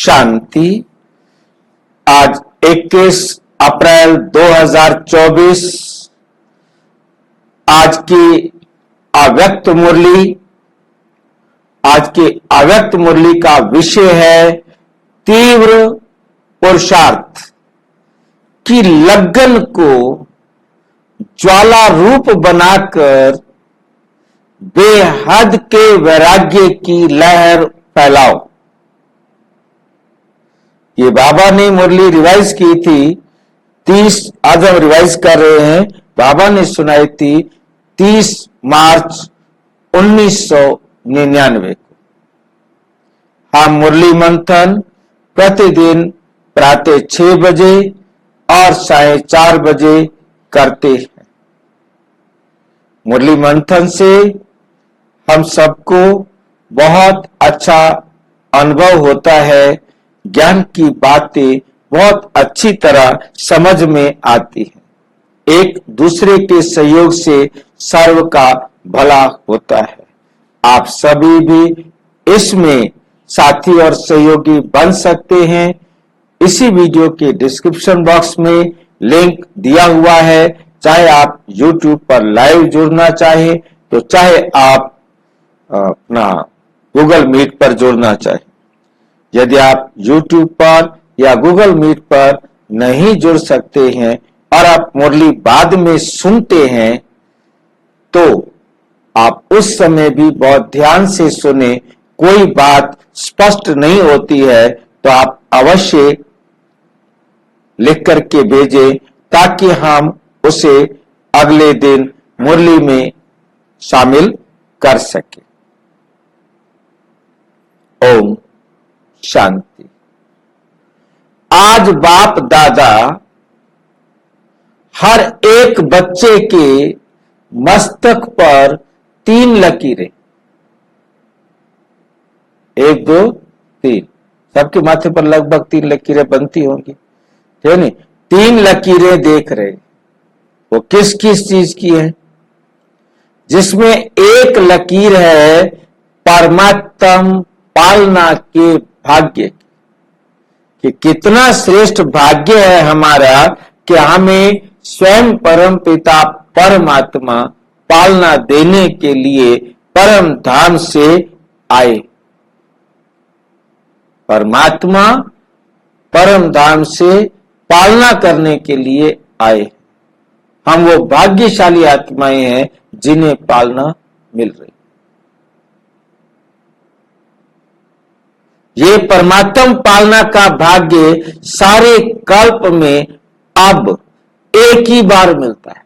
शांति। आज 21 अप्रैल 2024। आज की अव्यक्त मुरली, आज की अव्यक्त मुरली का विषय है तीव्र पुरुषार्थ की लगन को ज्वाला रूप बनाकर बेहद के वैराग्य की लहर फैलाओ। ये बाबा ने मुरली रिवाइज की थी 30, आज हम रिवाइज कर रहे हैं। बाबा ने सुनाई थी 30 मार्च 1999 को। हम मुरली मंथन प्रतिदिन प्रातः 6 बजे और 4:30 बजे करते हैं। मुरली मंथन से हम सबको बहुत अच्छा अनुभव होता है, ज्ञान की बातें बहुत अच्छी तरह समझ में आती है। एक दूसरे के सहयोग से सर्व का भला होता है। आप सभी भी इसमें साथी और सहयोगी बन सकते हैं। इसी वीडियो के डिस्क्रिप्शन बॉक्स में लिंक दिया हुआ है। चाहे आप YouTube पर लाइव जुड़ना चाहे तो चाहे आप अपना गूगल मीट पर जुड़ना चाहे। यदि आप YouTube पर या गूगल मीट पर नहीं जुड़ सकते हैं और आप मुरली बाद में सुनते हैं तो आप उस समय भी बहुत ध्यान से सुने। कोई बात स्पष्ट नहीं होती है तो आप अवश्य लिख करके भेजें ताकि हम उसे अगले दिन मुरली में शामिल कर सके। ओम शांति। आज बाप दादा हर एक बच्चे के मस्तक पर 3 लकीरें, 1 2 3, सबके माथे पर लगभग 3 लकीरें बनती होंगी, है नहीं? 3 लकीरें देख रहे। वो किस किस चीज की है? जिसमें एक लकीर है परमात्म पालना के भाग्य कि कितना श्रेष्ठ भाग्य है हमारा कि हमें स्वयं परम पिता परमात्मा पालना देने के लिए परम धाम से आए। परमात्मा परम धाम से पालना करने के लिए आए। हम वो भाग्यशाली आत्माएं हैं जिन्हें पालना मिल रही। ये परमात्म पालना का भाग्य सारे कल्प में अब एक ही बार मिलता है,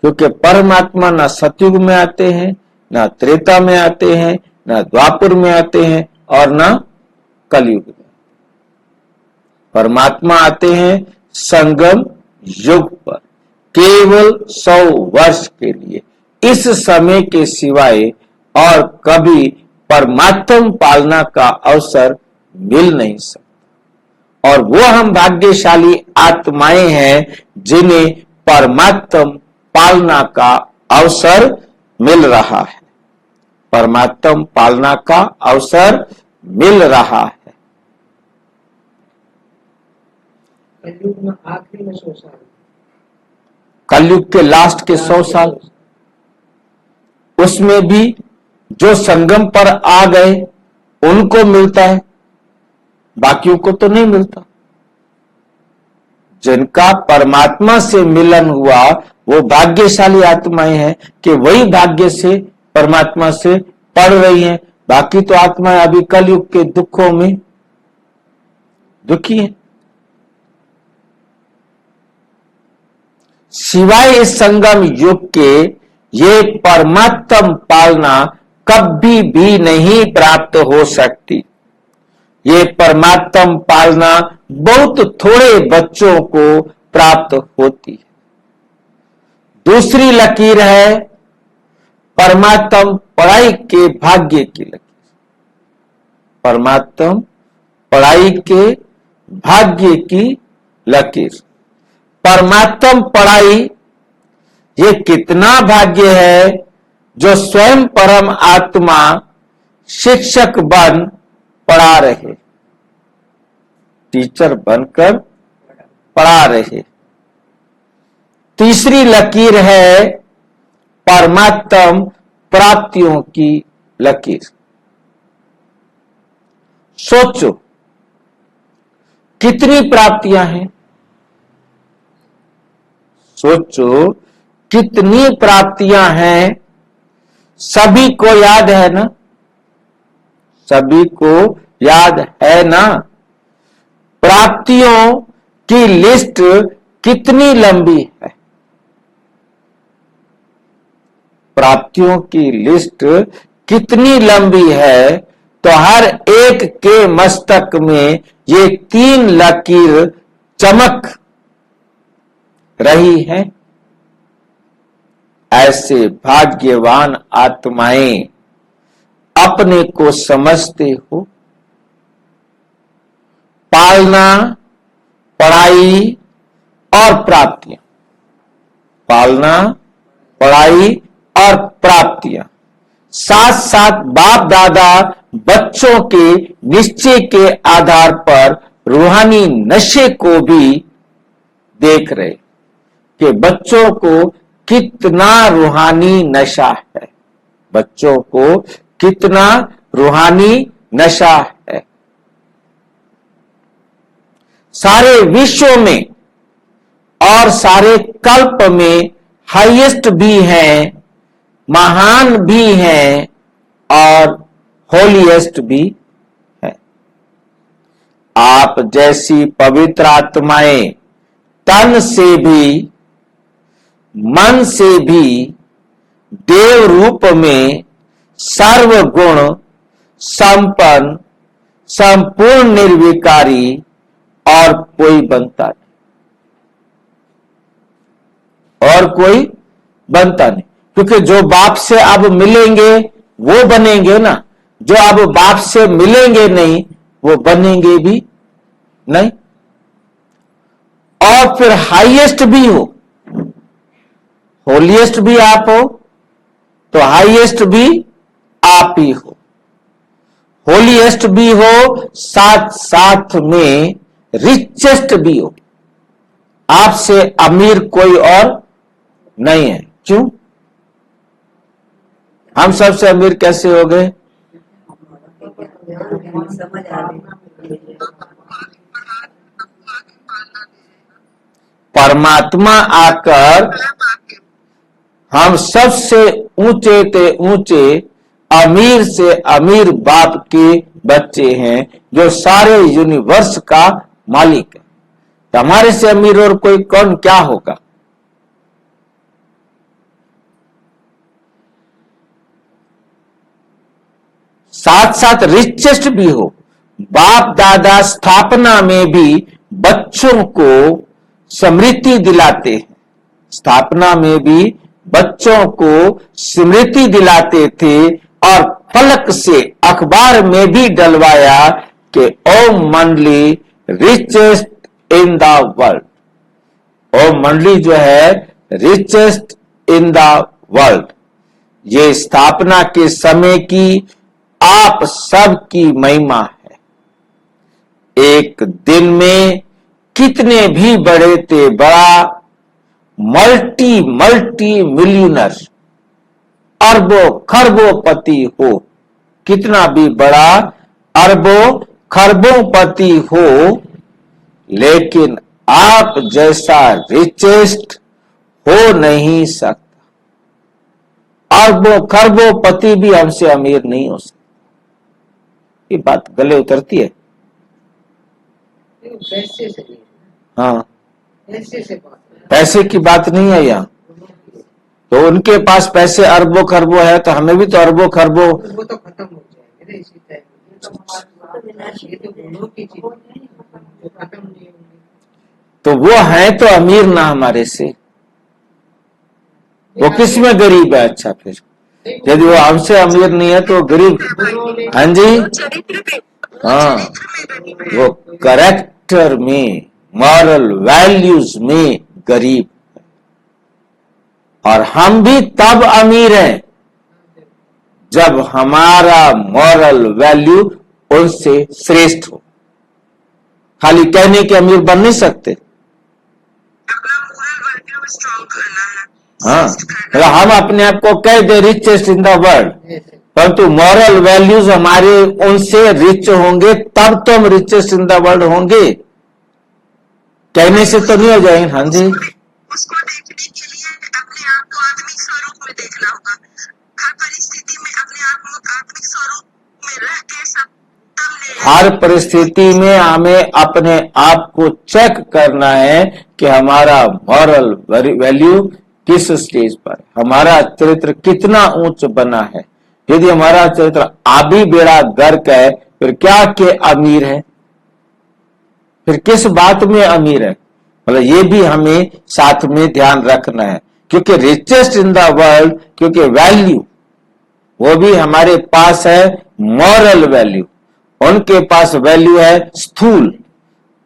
क्योंकि परमात्मा ना सतयुग में आते हैं, ना त्रेता में आते हैं, ना द्वापर में आते हैं और ना कलयुग में। परमात्मा आते हैं संगम युग पर केवल 100 वर्ष के लिए। इस समय के सिवाय और कभी परमात्म पालना का अवसर मिल नहीं सकता। और वो हम भाग्यशाली आत्माएं हैं जिन्हें परमात्म पालना का अवसर मिल रहा है। परमात्म पालना का अवसर मिल रहा है। कलयुग में आखिरी में 100 साल, कलयुग के लास्ट के 100 साल, उसमें भी जो संगम पर आ गए उनको मिलता है, बाकियों को तो नहीं मिलता। जिनका परमात्मा से मिलन हुआ वो भाग्यशाली आत्माएं हैं कि वही भाग्य से परमात्मा से पढ़ रही हैं। बाकी तो आत्माएं अभी कलयुग के दुखों में दुखी हैं। सिवाय इस संगम युग के ये परमात्म पालना कभी भी नहीं प्राप्त हो सकती। ये परमात्म पालना बहुत थोड़े बच्चों को प्राप्त होती है। दूसरी लकीर है परमात्म पढ़ाई के भाग्य की लकीर। परमात्म पढ़ाई के भाग्य की लकीर। परमात्म पढ़ाई ये कितना भाग्य है जो स्वयं परम आत्मा शिक्षक बन पढ़ा रहे। टीचर बनकर पढ़ा रहे। तीसरी लकीर है परमात्म प्राप्तियों की लकीर। सोचो कितनी प्राप्तियां हैं, सोचो कितनी प्राप्तियां हैं। सभी को याद है ना, सभी को याद है ना। प्राप्तियों की लिस्ट कितनी लंबी है, प्राप्तियों की लिस्ट कितनी लंबी है। तो हर एक के मस्तक में ये 3 लकीर चमक रही है। ऐसे भाग्यवान आत्माएं अपने को समझते हो। पालना, पढ़ाई और प्राप्तियां, पालना, पढ़ाई और प्राप्तियां, साथ साथ बाप दादा बच्चों के निश्चय के आधार पर रूहानी नशे को भी देख रहे कि बच्चों को कितना रूहानी नशा है, बच्चों को कितना रूहानी नशा है। सारे विश्व में और सारे कल्प में हाईएस्ट भी हैं, महान भी हैं और होलीएस्ट भी है। आप जैसी पवित्र आत्माएं तन से भी मन से भी देव रूप में सर्वगुण संपन्न संपूर्ण निर्विकारी और कोई बनता नहीं, और कोई बनता नहीं। क्योंकि जो बाप से अब मिलेंगे वो बनेंगे ना, जो अब बाप से मिलेंगे नहीं वो बनेंगे भी नहीं। और फिर हाईएस्ट भी हो, होलीएस्ट भी आप हो तो हाईएस्ट भी आप ही हो, होलीएस्ट भी हो, साथ साथ में रिचेस्ट भी हो। आपसे अमीर कोई और नहीं है। क्यों? हम सबसे अमीर कैसे हो गए? परमात्मा आकर हम सबसे ऊंचे ते ऊंचे अमीर से अमीर बाप के बच्चे हैं जो सारे यूनिवर्स का मालिक है। तो हमारे से अमीर और कोई कौन क्या होगा? साथ साथ रिचेस्ट भी हो। बाप दादा स्थापना में भी बच्चों को स्मृति दिलाते हैं, स्थापना में भी बच्चों को स्मृति दिलाते थे और फलक से अखबार में भी डलवाया कि ओ मंडली रिचेस्ट इन द वर्ल्ड, ओ मंडली जो है रिचेस्ट इन द वर्ल्ड। ये स्थापना के समय की आप सबकी महिमा है। एक दिन में कितने भी बड़े ते बड़ा मल्टी मिलियनर अरबों खरबों पति हो, कितना भी बड़ा अरबों खरबों पति हो, लेकिन आप जैसा रिचेस्ट हो नहीं सकता। अरबों खरबों पति भी हमसे अमीर नहीं हो सकता। ये बात गले उतरती है। पैसे से नहीं, हाँ, पैसे से बात पैसे की बात नहीं है यहाँ। तो उनके पास पैसे अरबों खरबों है तो हमें भी तो अरबों खरबों। वो तो खत्म हो जाएंगे ना इसी टाइम। ये तो दोनों की चीज जो खत्म नहीं होंगे। तो वो है तो अमीर ना हमारे से, वो किस में गरीब है? अच्छा, फिर यदि वो हमसे अमीर नहीं है तो गरीब। हाँ जी, हाँ, वो कैरेक्टर में मॉरल वैल्यूज में गरीब है। और हम भी तब अमीर हैं जब हमारा मॉरल वैल्यू उनसे श्रेष्ठ हो। खाली कहने के अमीर बन नहीं सकते। अपना मोरल वैल्यू स्ट्रॉन्ग करना है। हाँ, मतलब हम अपने आप को कह दे richest in the world, Yes. परंतु मॉरल वैल्यूज हमारे उनसे रिच होंगे तब तो हम रिचेस्ट इन द वर्ल्ड होंगे, कहने से तो नहीं हो जाएंगे। हाँ जी, उसको देखने के लिए अपने आप को आत्मिक स्वरूप में देखना होगा। हर परिस्थिति में अपने आप को आत्मिक स्वरूप में रह के सब हर परिस्थिति में हमें अपने आप को चेक करना है कि हमारा मॉरल वैल्यू किस स्टेज पर, हमारा चरित्र कितना ऊंच बना है। यदि हमारा चरित्र आबी बेड़ा गर्क है, फिर क्या के अमीर है, फिर किस बात में अमीर है, मतलब ये भी हमें साथ में ध्यान रखना है। क्योंकि रिचेस्ट इन द वर्ल्ड, क्योंकि वैल्यू वो भी हमारे पास है मॉरल वैल्यू, उनके पास वैल्यू है स्थूल,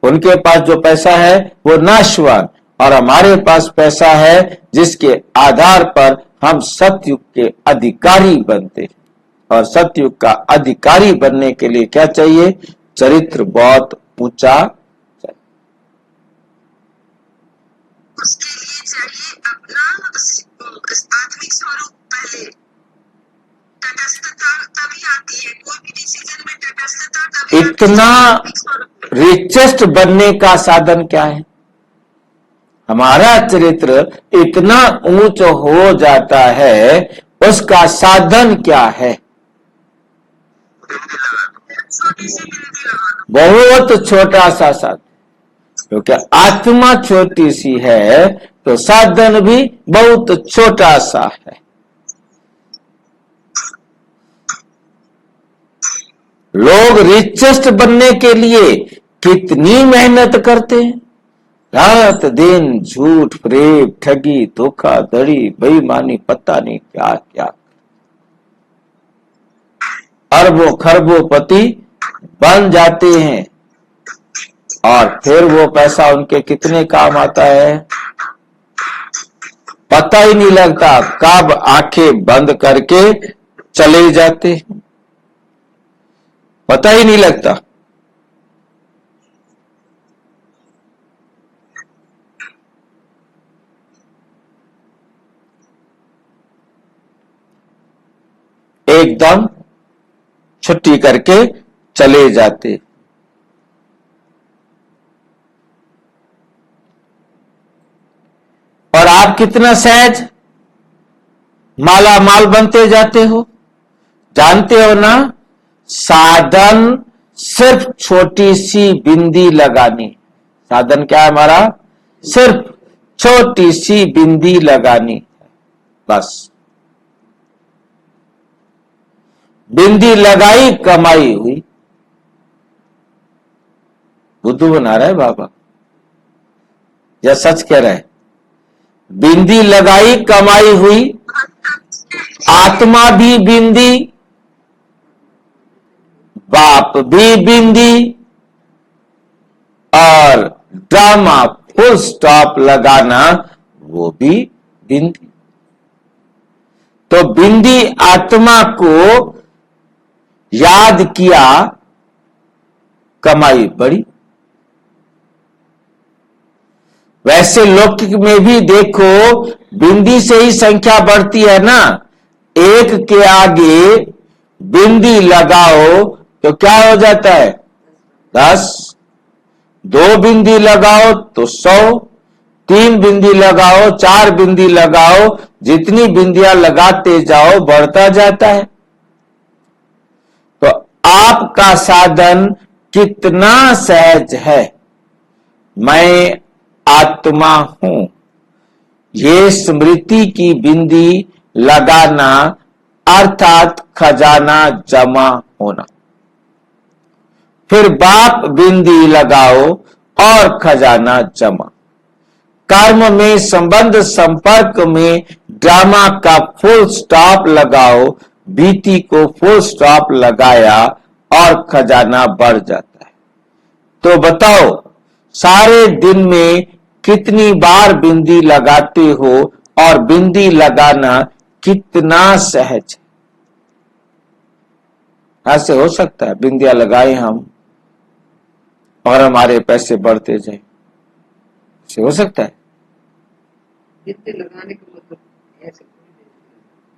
उनके पास जो पैसा है वो नाशवान, और हमारे पास पैसा है जिसके आधार पर हम सतयुग के अधिकारी बनते हैं। और सतयुग का अधिकारी बनने के लिए क्या चाहिए? चरित्र बहुत ऊंचा चाहिए। उसके लिए चाहिए अपना आत्मिक स्वरूप। पहले तटस्थता तभी आती है, कोई भी डिसीजन में तटस्थता तभी इतना आत्मिक स्वरूप में। रिचेस्ट बनने का साधन क्या है? हमारा चरित्र इतना ऊंच हो जाता है, उसका साधन क्या है? छोटी सी बिंदी लगा दो। बहुत छोटा सा साधन, क्योंकि आत्मा छोटी सी है तो साधन भी बहुत छोटा सा है। लोग रिचेस्ट बनने के लिए कितनी मेहनत करते हैं, रात दिन झूठ प्रेम ठगी धोखाधड़ी बेईमानी पता नहीं क्या क्या, अरबों खरबों पति बन जाते हैं, और फिर वो पैसा उनके कितने काम आता है पता ही नहीं लगता, कब आंखें बंद करके चले जाते हैं, पता ही नहीं लगता। एकदम छुट्टी करके चले जाते। और आप कितना सहज माला माल बनते जाते हो, जानते हो ना? साधन सिर्फ छोटी सी बिंदी लगानी। साधन क्या है हमारा? सिर्फ छोटी सी बिंदी लगानी, बस। बिंदी लगाई कमाई हुई। बुद्धू बना रहा है बाबा या सच कह रहा है? बिंदी लगाई कमाई हुई, आत्मा भी बिंदी, बाप भी बिंदी, और ड्रामा फुल स्टॉप लगाना वो भी बिंदी। तो बिंदी आत्मा को याद किया, कमाई बढ़ी। वैसे लौकिक में भी देखो, बिंदी से ही संख्या बढ़ती है ना। एक के आगे बिंदी लगाओ तो क्या हो जाता है? 10। 2 बिंदी लगाओ तो 100, 3 बिंदी लगाओ, 4 बिंदी लगाओ, जितनी बिंदियां लगाते जाओ बढ़ता जाता है। तो आपका साधन कितना सहज है? मैं आत्मा हूं, ये स्मृति की बिंदी लगाना अर्थात खजाना जमा होना। फिर बाप बिंदी लगाओ और खजाना जमा। कर्म में संबंध संपर्क में ड्रामा का फुल स्टॉप लगाओ, बीती को फुल स्टॉप लगाया और खजाना बढ़ जाता है। तो बताओ, सारे दिन में कितनी बार बिंदी लगाते हो और बिंदी लगाना कितना सहज है? ऐसे हो सकता है बिंदियां लगाए हम और हमारे पैसे बढ़ते जाए, ऐसे हो सकता है? जितने लगाने का मतलब ऐसे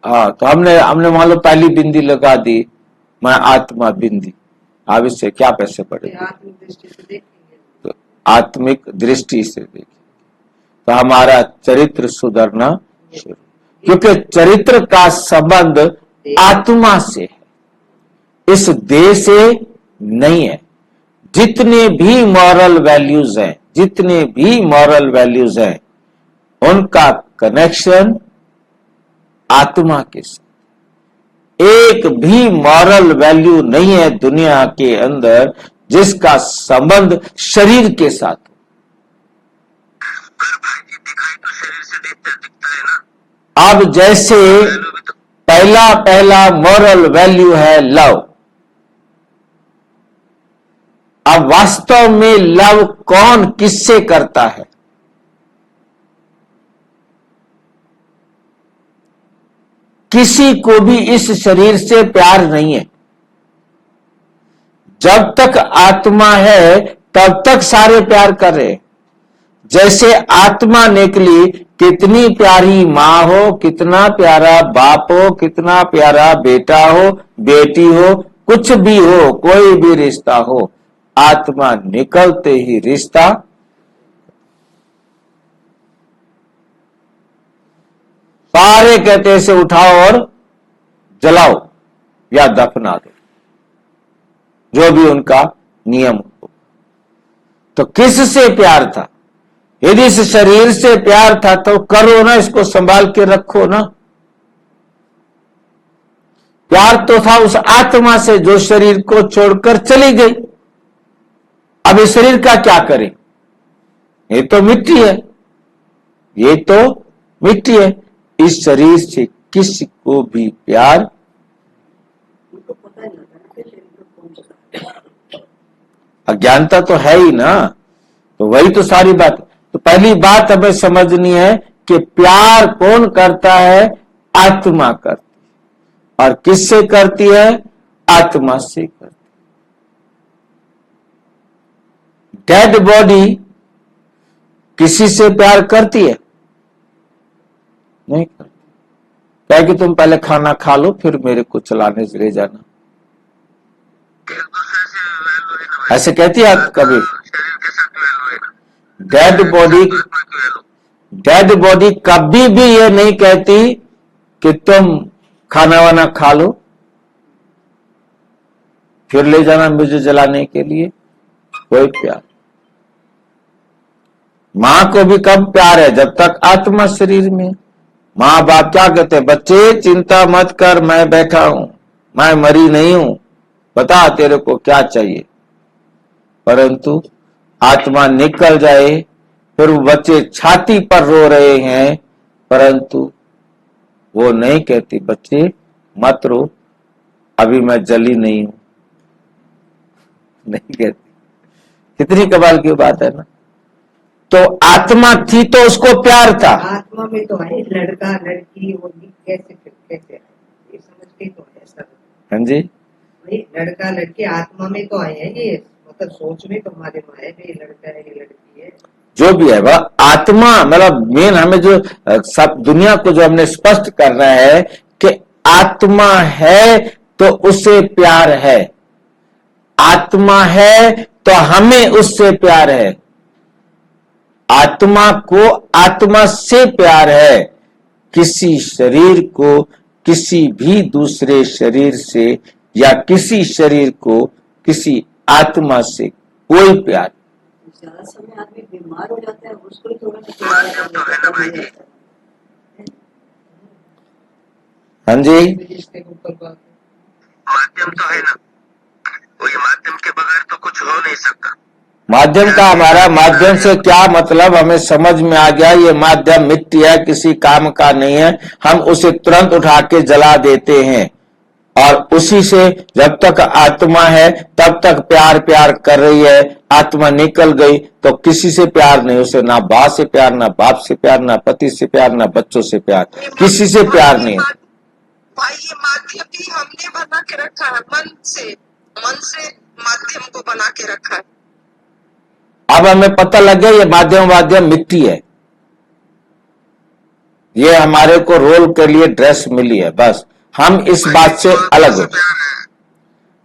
हाँ, तो हमने मान लो पहली बिंदी लगा दी, मैं आत्मा बिंदी, अब इससे क्या पैसे बढ़े? आत्मिक दृष्टि से देखेंगे तो आत्मिक दृष्टि से देखें तो हमारा चरित्र सुधरना शुरू, क्योंकि चरित्र का संबंध आत्मा से है, इस देह से नहीं है। जितने भी मॉरल वैल्यूज हैं, जितने भी मॉरल वैल्यूज हैं, उनका कनेक्शन आत्मा के साथ। एक भी मॉरल वैल्यू नहीं है दुनिया के अंदर जिसका संबंध शरीर के साथ हो। पर भाई जी दिखाई तो शरीर से दिखता है ना। अब जैसे वैल्यू भी तो पहला मॉरल वैल्यू है लव। अब वास्तव में लव कौन किससे करता है? किसी को भी इस शरीर से प्यार नहीं है। जब तक आत्मा है तब तक सारे प्यार कर रहे हैं। जैसे आत्मा निकली, कितनी प्यारी माँ हो, कितना प्यारा बाप हो, कितना प्यारा बेटा हो, बेटी हो, कुछ भी हो, कोई भी रिश्ता हो, आत्मा निकलते ही रिश्ता सारे कहते हैं, इसे उठाओ और जलाओ या दफना दो, जो भी उनका नियम हो। तो किससे प्यार था? यदि इस शरीर से प्यार था तो करो ना, इसको संभाल के रखो ना। प्यार तो था उस आत्मा से जो शरीर को छोड़कर चली गई। अब इस शरीर का क्या करें? ये तो मिट्टी है, ये तो मिट्टी है। इस शरीर से किसी को भी प्यार उनको पता नहीं होता ना कि शरीर को कौन चलाता है। अज्ञानता तो है ही ना। तो वही तो सारी बात। तो पहली बात हमें समझनी है कि प्यार कौन करता है? आत्मा करती है। और किससे करती है? आत्मा से करती है। डेड बॉडी किसी से प्यार करती है? नहीं करती। क्या कि तुम पहले खाना खा लो फिर मेरे को चलाने से ले जाना, एक दूसरे से वैल्यू है ना भाई। ऐसे कहती है आप कभी? शरीर के साथ वैल्यू है ना। डेड बॉडी, आत्मा की वैल्यू डेड बॉडी कभी भी ये नहीं कहती कि तुम खाना वाना खा लो फिर ले जाना मुझे जलाने के लिए। कोई प्यार। मां को भी कब प्यार है? जब तक आत्मा शरीर में। मां बाप क्या कहते हैं? बच्चे चिंता मत कर, मैं बैठा हूं, मैं मरी नहीं हूं, बता तेरे को क्या चाहिए। परंतु आत्मा निकल जाए फिर वो बच्चे छाती पर रो रहे हैं, परंतु वो नहीं कहती बच्चे मत रो, अभी मैं जली नहीं हूं, नहीं कहती। कितनी कमाल की बात है ना। तो आत्मा थी तो उसको प्यार था। आत्मा में तो है लड़का लड़की, वो कैसे कैसे है? ये समझ के तो है सब। हाँ जी, भाई लड़का लड़की आत्मा में तो आए हैं, ये मतलब सोच में तो हमारे में है ये लड़का है ये लड़की है। जो भी है वह आत्मा, मतलब मेन हमें जो सब दुनिया को जो हमने स्पष्ट करना है कि आत्मा है तो उससे प्यार है, आत्मा है तो हमें उससे प्यार है। आत्मा को आत्मा से प्यार है। किसी शरीर को किसी भी दूसरे शरीर से या किसी शरीर को किसी आत्मा से कोई प्यार। ज्यादा समय आदमी बीमार हो जाता है, उसको ही थोड़ा सा प्यार करना पड़ता है। हाँ जी, रिश्ते के ऊपर बात है। माध्यम तो है ना, वही माध्यम के बगैर तो कुछ हो नहीं सकता। माध्यम का हमारा माध्यम से क्या मतलब हमें समझ में आ गया। ये माध्यम मिट्टी है, किसी काम का नहीं है, हम उसे तुरंत उठा के जला देते हैं। और उसी से जब तक आत्मा है तब तक प्यार प्यार कर रही है। आत्मा निकल गई तो किसी से प्यार नहीं, उसे ना मां से प्यार, ना बाप से प्यार, ना पति से प्यार, ना बच्चों से प्यार, किसी से प्यार नहीं है। भाई ये माध्यम भी हमने बना के रखा है मन से माध्यम को बना के रखा है। अब हमें पता लग गया ये माध्यम मिट्टी है, ये हमारे को रोल के लिए ड्रेस मिली है, बस हम इस बात से अलग हो।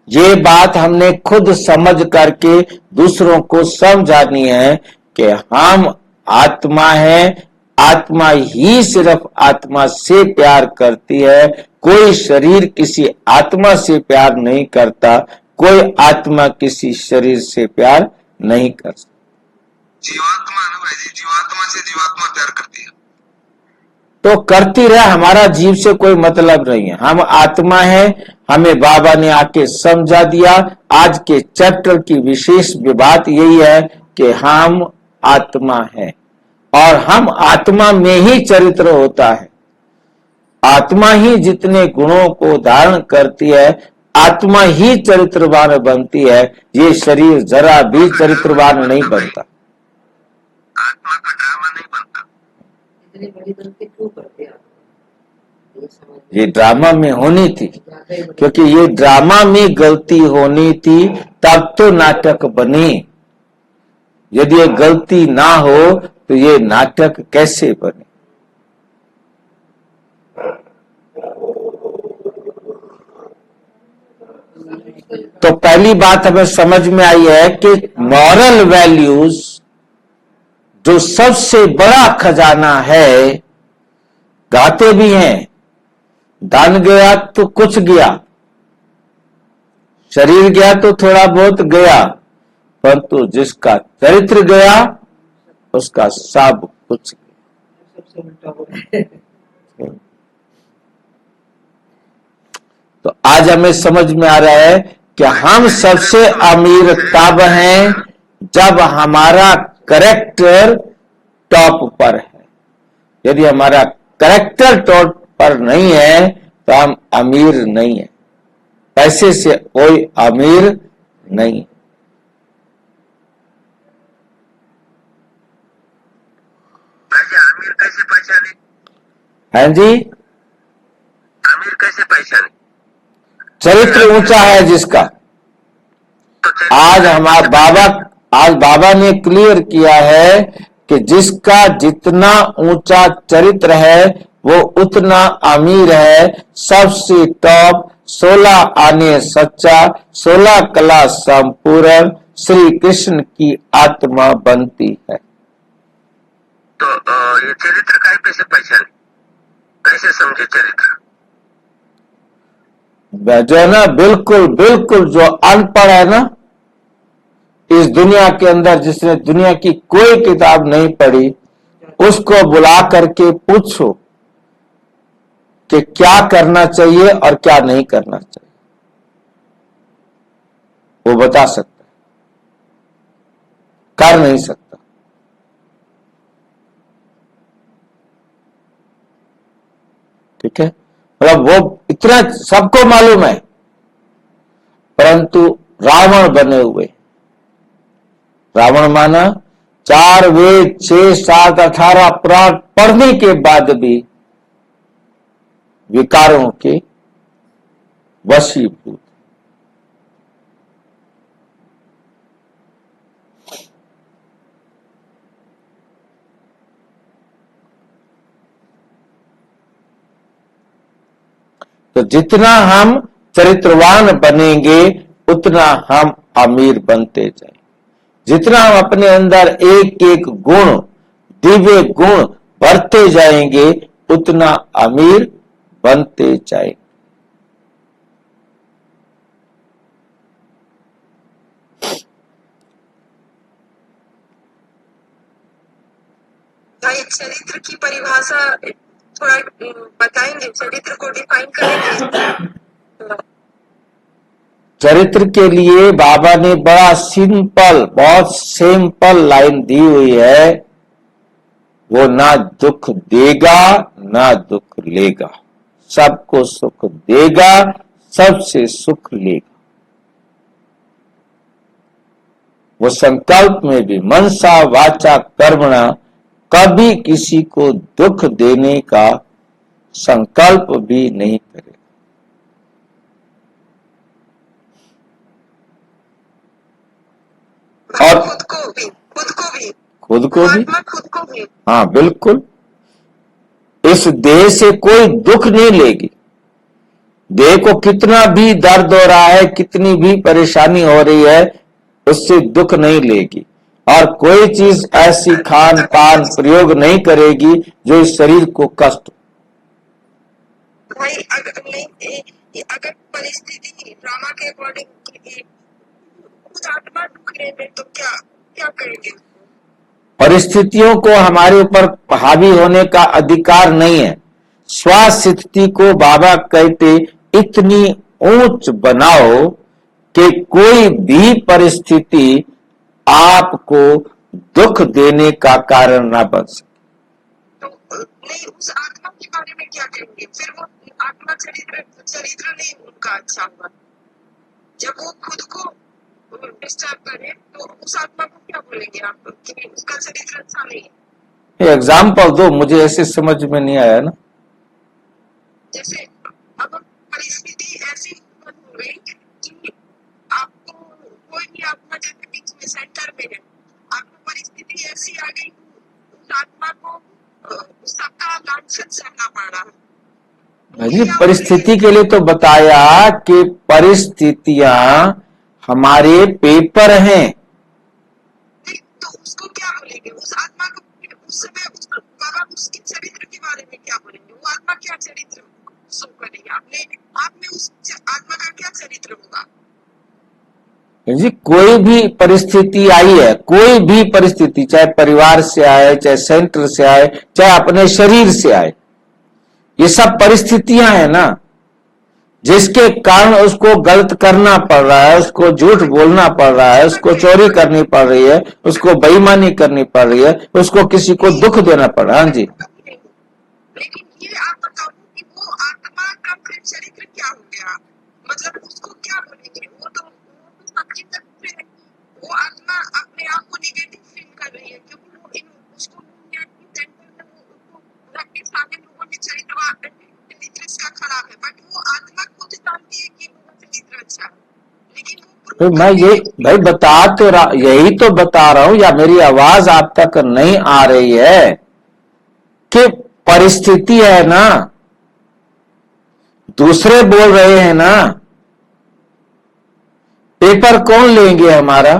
ये बात हमने खुद समझ करके दूसरों को समझानी है कि हम आत्मा है, आत्मा ही सिर्फ आत्मा से प्यार करती है, कोई शरीर किसी आत्मा से प्यार नहीं करता, कोई आत्मा किसी शरीर से प्यार नहीं कर सकता। जीवात्मा है ना भाई जी, जीवात्मा से जीवात्मा प्यार करती है। तो करती रहे, हमारा जीव से कोई मतलब नहीं है, हम आत्मा है, हमें बाबा ने आके समझा दिया। आज के चैप्टर की विशेष बात यही है कि हम आत्मा है और हम आत्मा में ही चरित्र होता है, आत्मा ही जितने गुणों को धारण करती है, आत्मा ही चरित्रवान बनती है, ये शरीर जरा भी चरित्रवान नहीं बनता। आत्मा का ड्रामा नहीं बनता। इतनी बड़ी गलती क्यों करते आप? ये समझ में ये ड्रामा में होनी थी, ज्यादा ही बड़ी- क्योंकि ये ड्रामा में गलती होनी थी तब तो नाटक बने। यदि ये गलती ना हो तो ये नाटक कैसे बने? तो पहली बात हमें समझ में आई है कि मॉरल वैल्यूज जो सबसे बड़ा खजाना है, गाते भी हैं, दान गया तो कुछ गया, शरीर गया तो थोड़ा बहुत गया, परंतु जिसका चरित्र गया उसका सब कुछ गया। सबसे उल्टा हो रहा है। तो आज हमें समझ में आ रहा है कि हम सबसे अमीर तब हैं जब हमारा करेक्टर टॉप पर है। यदि हमारा करेक्टर टॉप पर नहीं है तो हम अमीर नहीं है, पैसे से कोई अमीर नहीं। भाई जी आमिर कैसे पहचाने? है जी, आमिर कैसे पहचाने? चरित्र ऊंचा है जिसका। तो आज बाबा ने क्लियर किया है कि जिसका जितना ऊंचा चरित्र है वो उतना अमीर है। सबसे टॉप 16 आने सच्चा, 16 कला संपूर्ण श्री कृष्ण की आत्मा बनती है। तो ये चरित्र कैसे पहचाने, कैसे समझे चरित्र? जो है ना, बिल्कुल बिल्कुल जो अनपढ़ है ना इस दुनिया के अंदर, जिसने दुनिया की कोई किताब नहीं पढ़ी, उसको बुला करके पूछो कि क्या करना चाहिए और क्या नहीं करना चाहिए, वो बता सकता है, कर नहीं सकता। ठीक है, मतलब वो इतना सबको मालूम है, परंतु रावण बने हुए। रावण माना 4 वेद 6 7 18 पुराण पढ़ने के बाद भी विकारों के वशीभूत। तो जितना हम चरित्रवान बनेंगे उतना हम अमीर बनते जाएंगे। जितना हम अपने अंदर एक एक गुण, दिव्य गुण भरते जाएंगे उतना अमीर बनते जाएंगे। भाई चरित्र की परिभाषा थोड़ा बताएंगे, चरित्र को डिफाइन करेंगे? चरित्र के लिए बाबा ने बड़ा सिंपल, बहुत सिंपल लाइन दी हुई है, वो ना दुख देगा ना दुख लेगा, सबको सुख देगा, सबसे सुख लेगा। वो संकल्प में भी मनसा वाचा कर्मणा कभी किसी को दुख देने का संकल्प भी नहीं करेगा। और खुद भी, खुद को भी। आत्मा खुद को भी। हाँ बिल्कुल, इस देह से कोई दुख नहीं लेगी। देह को कितना भी दर्द हो रहा है, कितनी भी परेशानी हो रही है, उससे दुख नहीं लेगी। और कोई चीज ऐसी खान पान प्रयोग नहीं करेगी जो इस शरीर को कष्ट। भाई अगर नहीं, अगर परिस्थिति ड्रामा के अकॉर्डिंग उस आत्मा दुख ले तो क्या क्या करेंगे? परिस्थितियों को हमारे ऊपर हावी होने का अधिकार नहीं है। स्वास्थिति को बाबा कहते इतनी ऊंच बनाओ कि कोई भी परिस्थिति आपको दुख देने का कारण ना बन सके। तो नहीं, उस आत्मा के बारे में क्या करेंगे? फिर वो आत्मा चरित्र नहीं उनका अच्छा होगा। जब वो खुद को डिस्टर्ब करे तो उस आत्मा को क्या बोलेंगे आप कि उसका चरित्र अच्छा नहीं है? एग्जाम्पल दो, मुझे ऐसे समझ में नहीं आया ना। जैसे अब परिस्थिति ऐसी उत्पन्न हो गई कि आपको कोई भी आत्मा जैसे बीच में सेंटर में है, आपको परिस्थिति ऐसी आ गई उस आत्मा को सबका लांछन सहना पड़ रहा है। भाई परिस्थिति के लिए तो बताया कि परिस्थितियां हमारे पेपर हैं। तो उसको क्या बोलेंगे? उस आत्मा को उस समय बाबा उसके चरित्र के बारे में क्या बोलेंगे? वो आत्मा क्या चरित्र शो करेगी? आप में उस आत्मा का क्या चरित्र होगा? जी कोई भी परिस्थिति आई है, कोई भी परिस्थिति, चाहे परिवार से आए, चाहे सेंटर से आए, चाहे अपने शरीर से आए, ये सब परिस्थितियां हैं ना, जिसके कारण उसको गलत करना पड़ रहा है, उसको झूठ बोलना पड़ रहा है, उसको चोरी करनी पड़ रही है, उसको बेईमानी करनी पड़ रही है, उसको किसी को दुख देना पड़ रहा है। हाँ जी, लेकिन ये आप बताओ कि वो आत्मा का फिर चरित्र क्या हो गया? मतलब उसको क्या बोलेंगे? वो तो हकीकत से वो आत्मा अपने आप को निगेटिव फील कर रही है, क्योंकि वो उसको सेंटर में उसको सारे लोगों के चरित्र इसका खराब है, बट वो आत्मा खुद जानती है कि वो चरित्र अच्छा है, लेकिन तो मैं ये भाई बता तो यही तो बता रहा हूं, या मेरी आवाज आप तक नहीं आ रही है कि परिस्थिति है ना, दूसरे बोल रहे हैं ना, पेपर कौन लेंगे हमारा?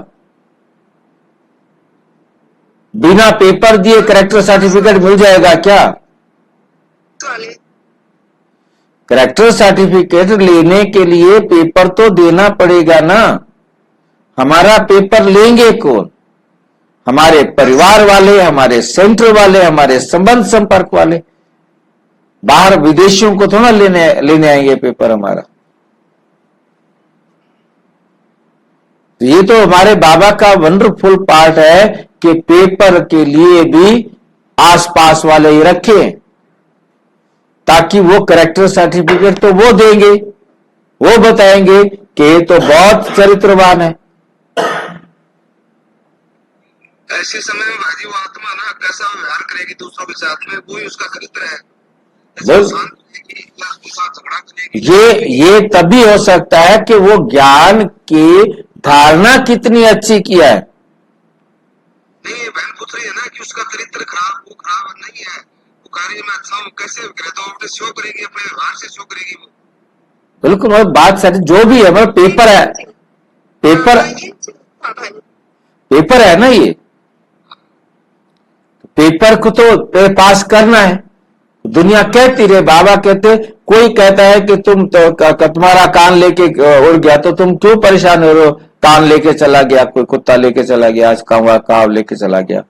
बिना पेपर दिए कैरेक्टर सर्टिफिकेट मिल जाएगा क्या? कैरेक्टर सर्टिफिकेट लेने के लिए पेपर तो देना पड़ेगा ना। हमारा पेपर लेंगे कौन? हमारे परिवार वाले, हमारे सेंटर वाले, हमारे संबंध संपर्क वाले। बाहर विदेशियों को थोड़ा लेने आएंगे पेपर हमारा। तो ये तो हमारे बाबा का वंडरफुल पार्ट है कि पेपर के लिए भी आसपास वाले ही रखें, ताकि वो कैरेक्टर सर्टिफिकेट तो वो देंगे, वो बताएंगे कि ये तो बहुत चरित्रवान है। ऐसे समय में भाजी वो आत्मा ना कैसा व्यवहार करेगी दूसरों के साथ में, वो ही उसका चरित्र है। ये तभी हो सकता है कि वो ज्ञान की धारणा कितनी अच्छी किया है। नहीं, बहन पूछ रही है ना कि उसका चरित्र खराब, वो खराब नहीं है, वो कार्य में अच्छा हो, कैसे करे तो अपने शो करेगी, अपने व्यवहार से शो करेगी वो। बिल्कुल, और बात सच, जो भी है मतलब पेपर है, पेपर है ना, ये पेपर को तो पास करना है। दुनिया कहती रहे, बाबा कहते, कोई कहता है कि तुम तो तुम्हारा कान लेके उड़ गया तो तुम क्यों परेशान हो रहे हो? कान लेके चला गया, कोई कुत्ता लेके चला गया, आज काव लेके चला गया,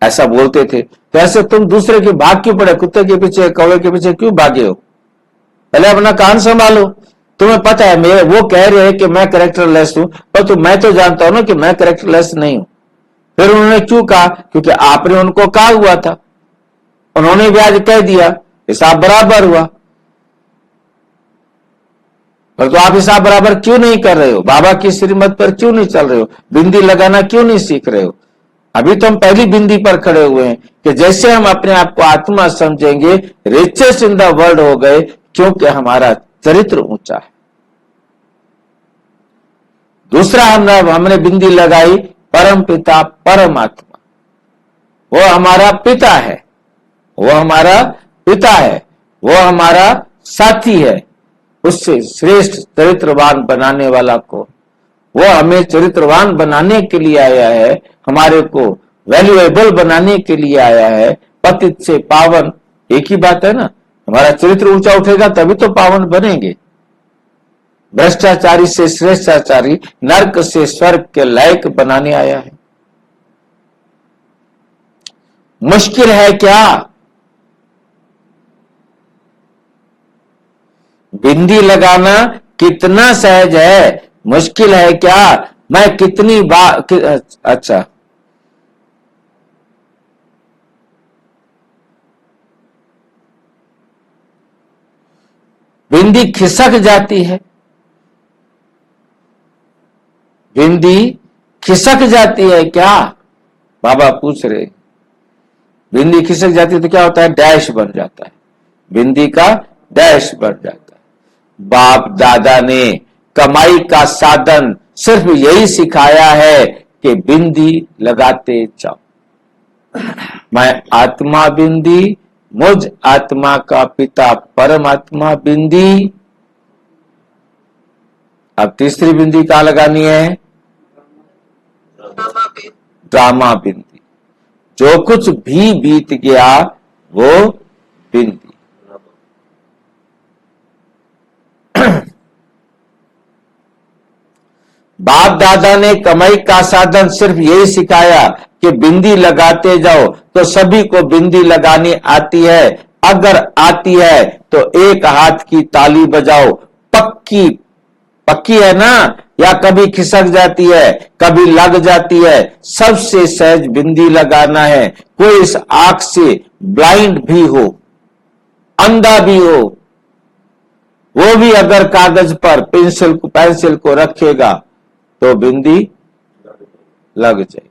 ऐसा बोलते थे। तो ऐसे तुम दूसरे के भाग क्यों पड़े? कुत्ते के पीछे, कौवे के पीछे क्यों भागे हो? पहले अपना कान संभालो। तुम्हें पता है मेरे वो कह रहे हैं कि मैं कैरेक्टरलेस हूं, पर मैं तो जानता हूं ना कि मैं कैरेक्टरलेस नहीं हूं। फिर उन्होंने क्यों कहा? क्योंकि आपने उनको कहा हुआ था, उन्होंने भी आज कह दिया, हिसाब बराबर हुआ। पर तो आप हिसाब बराबर क्यों नहीं कर रहे हो? बाबा की श्रीमत पर क्यों नहीं चल रहे हो? बिंदी लगाना क्यों नहीं सीख रहे हो? अभी तो हम पहली बिंदी पर खड़े हुए हैं कि जैसे हम अपने आप को आत्मा समझेंगे, रिचेस्ट इन द वर्ल्ड हो गए, क्योंकि हमारा चरित्र ऊंचा है। दूसरा हमने बिंदी लगाई परम पिता परमात्मा, वो हमारा पिता है, वो हमारा पिता है, वो हमारा साथी है। उससे श्रेष्ठ चरित्रवान बनाने वाला को, वो हमें चरित्रवान बनाने के लिए आया है, हमारे को वैल्यूएबल बनाने के लिए आया है। पतित से पावन एक ही बात है ना, हमारा चरित्र ऊंचा उठेगा तभी तो पावन बनेंगे। भ्रष्टाचारी से श्रेष्ठाचारी, नरक से स्वर्ग के लायक बनाने आया है। मुश्किल है क्या? बिंदी लगाना कितना सहज है, मुश्किल है क्या? मैं कितनी बार अच्छा, बिंदी खिसक जाती है, बिंदी खिसक जाती है क्या? बाबा पूछ रहे। बिंदी खिसक जाती है तो क्या होता है? डैश बन जाता है, बिंदी का डैश बन जाता है। बाप दादा ने कमाई का साधन सिर्फ यही सिखाया है कि बिंदी लगाते जाओ। मैं आत्मा बिंदी, मुझ आत्मा का पिता परमात्मा बिंदी। अब तीसरी बिंदी कहां लगानी है? ड्रामा बिंदी। जो कुछ भी बीत गया वो बिंदी। बाप दादा ने कमाई का साधन सिर्फ यही सिखाया कि बिंदी लगाते जाओ, तो सभी को बिंदी लगानी आती है। अगर आती है तो एक हाथ की ताली बजाओ। पक्की पक्की है ना, या कभी खिसक जाती है, कभी लग जाती है। सबसे सहज बिंदी लगाना है। कोई इस आंख से ब्लाइंड भी हो, अंधा भी हो, वो भी अगर कागज पर पेंसिल को रखेगा तो बिंदी लग जाए।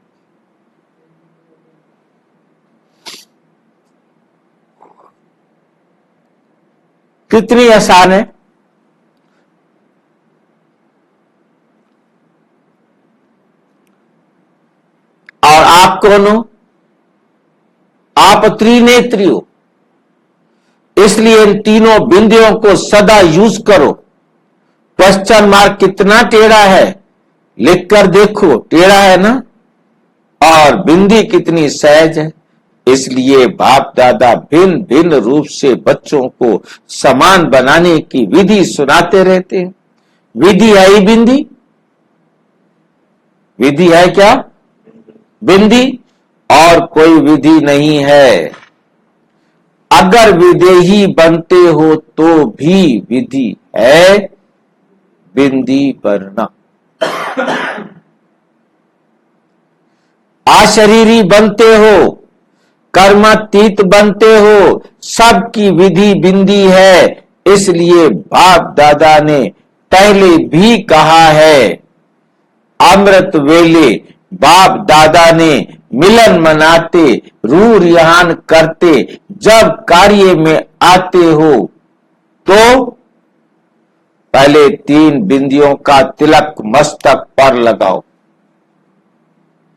कितनी आसान है। और आप कौन हो? आप त्रिनेत्री हो, इसलिए इन तीनों बिंदियों को सदा यूज करो। क्वेश्चन मार्क कितना टेढ़ा है, लिखकर देखो, टेढ़ा है ना। और बिंदी कितनी सहज है। इसलिए बाप दादा भिन्न भिन्न रूप से बच्चों को समान बनाने की विधि सुनाते रहते हैं। विधि है ही बिंदी। विधि है क्या? बिंदी। और कोई विधि नहीं है। अगर विदेही बनते हो तो भी विधि है बिंदी बनना। अशरीरी बनते हो, कर्मातीत बनते हो, सबकी विधि बिंदी है। इसलिए बाप दादा ने पहले भी कहा है, अमृत वेले बाप दादा ने मिलन मनाते, रूह रिहान करते, जब कार्य में आते हो तो पहले 3 बिंदियों का तिलक मस्तक पर लगाओ।